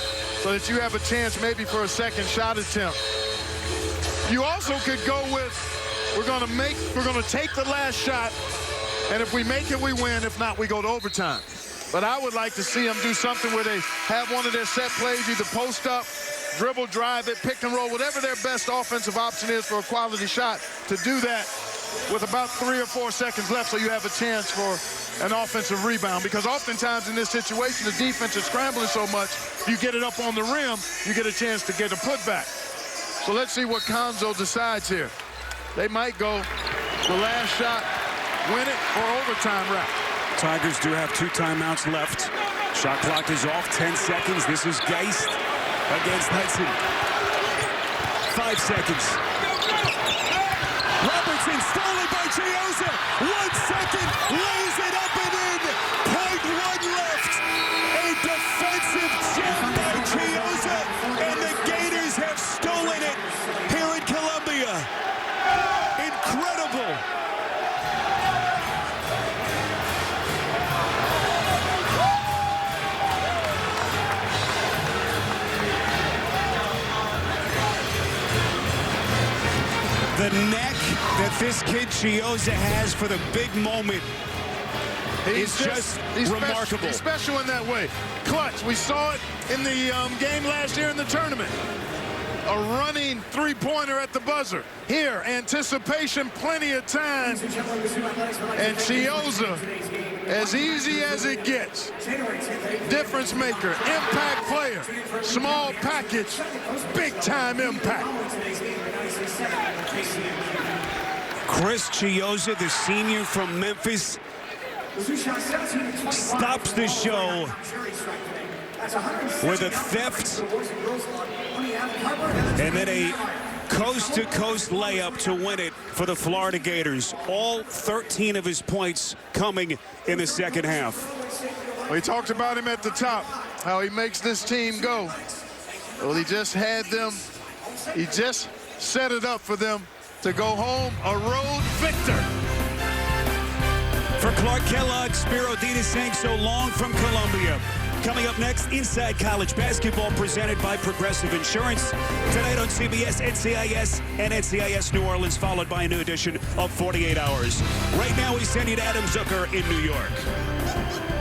so that you have a chance maybe for a second shot attempt. You also could go with, we're going to take the last shot, and if we make it, we win. If not, we go to overtime. But I would like to see them do something where they have one of their set plays, either post up, dribble, drive it, pick and roll, whatever their best offensive option is for a quality shot, to do that with about 3 or 4 seconds left, so you have a chance for an offensive rebound. Because oftentimes in this situation, the defense is scrambling so much, if you get it up on the rim, you get a chance to get a putback. So let's see what Cuonzo decides here. They might go the last shot, win it, or overtime route. Tigers do have 2 timeouts left. Shot clock is off, 10 seconds. This is Geist against Hudson. 5 seconds. Robertson stolen by Chiozza. 1 second, lays it up and in. 0.1 left. A defensive gem by Chiozza, and the Gators have stolen it here in Columbia. Incredible. The neck that this kid Chiozza has for the big moment is just remarkable. He's special in that way. Clutch. We saw it in the game last year in the tournament. a running three-pointer at the buzzer. Here, anticipation, plenty of time. And Chiozza, as easy as it gets. Difference maker, impact player, small package, big-time impact. Chris Chiozza, the senior from Memphis, stops the show with a theft and then a coast-to-coast layup to win it for the Florida Gators. All 13 of his points coming in the second half. We talked about him at the top, how he makes this team go. Well, he just had them, he just set it up for them to go home a road victor. For Clark Kellogg, Spiro Dina saying so long from Columbia. Coming up next, Inside College Basketball presented by Progressive Insurance. Tonight on CBS, NCIS and NCIS New Orleans, followed by a new edition of 48 Hours. Right now, we send you to Adam Zucker in New York.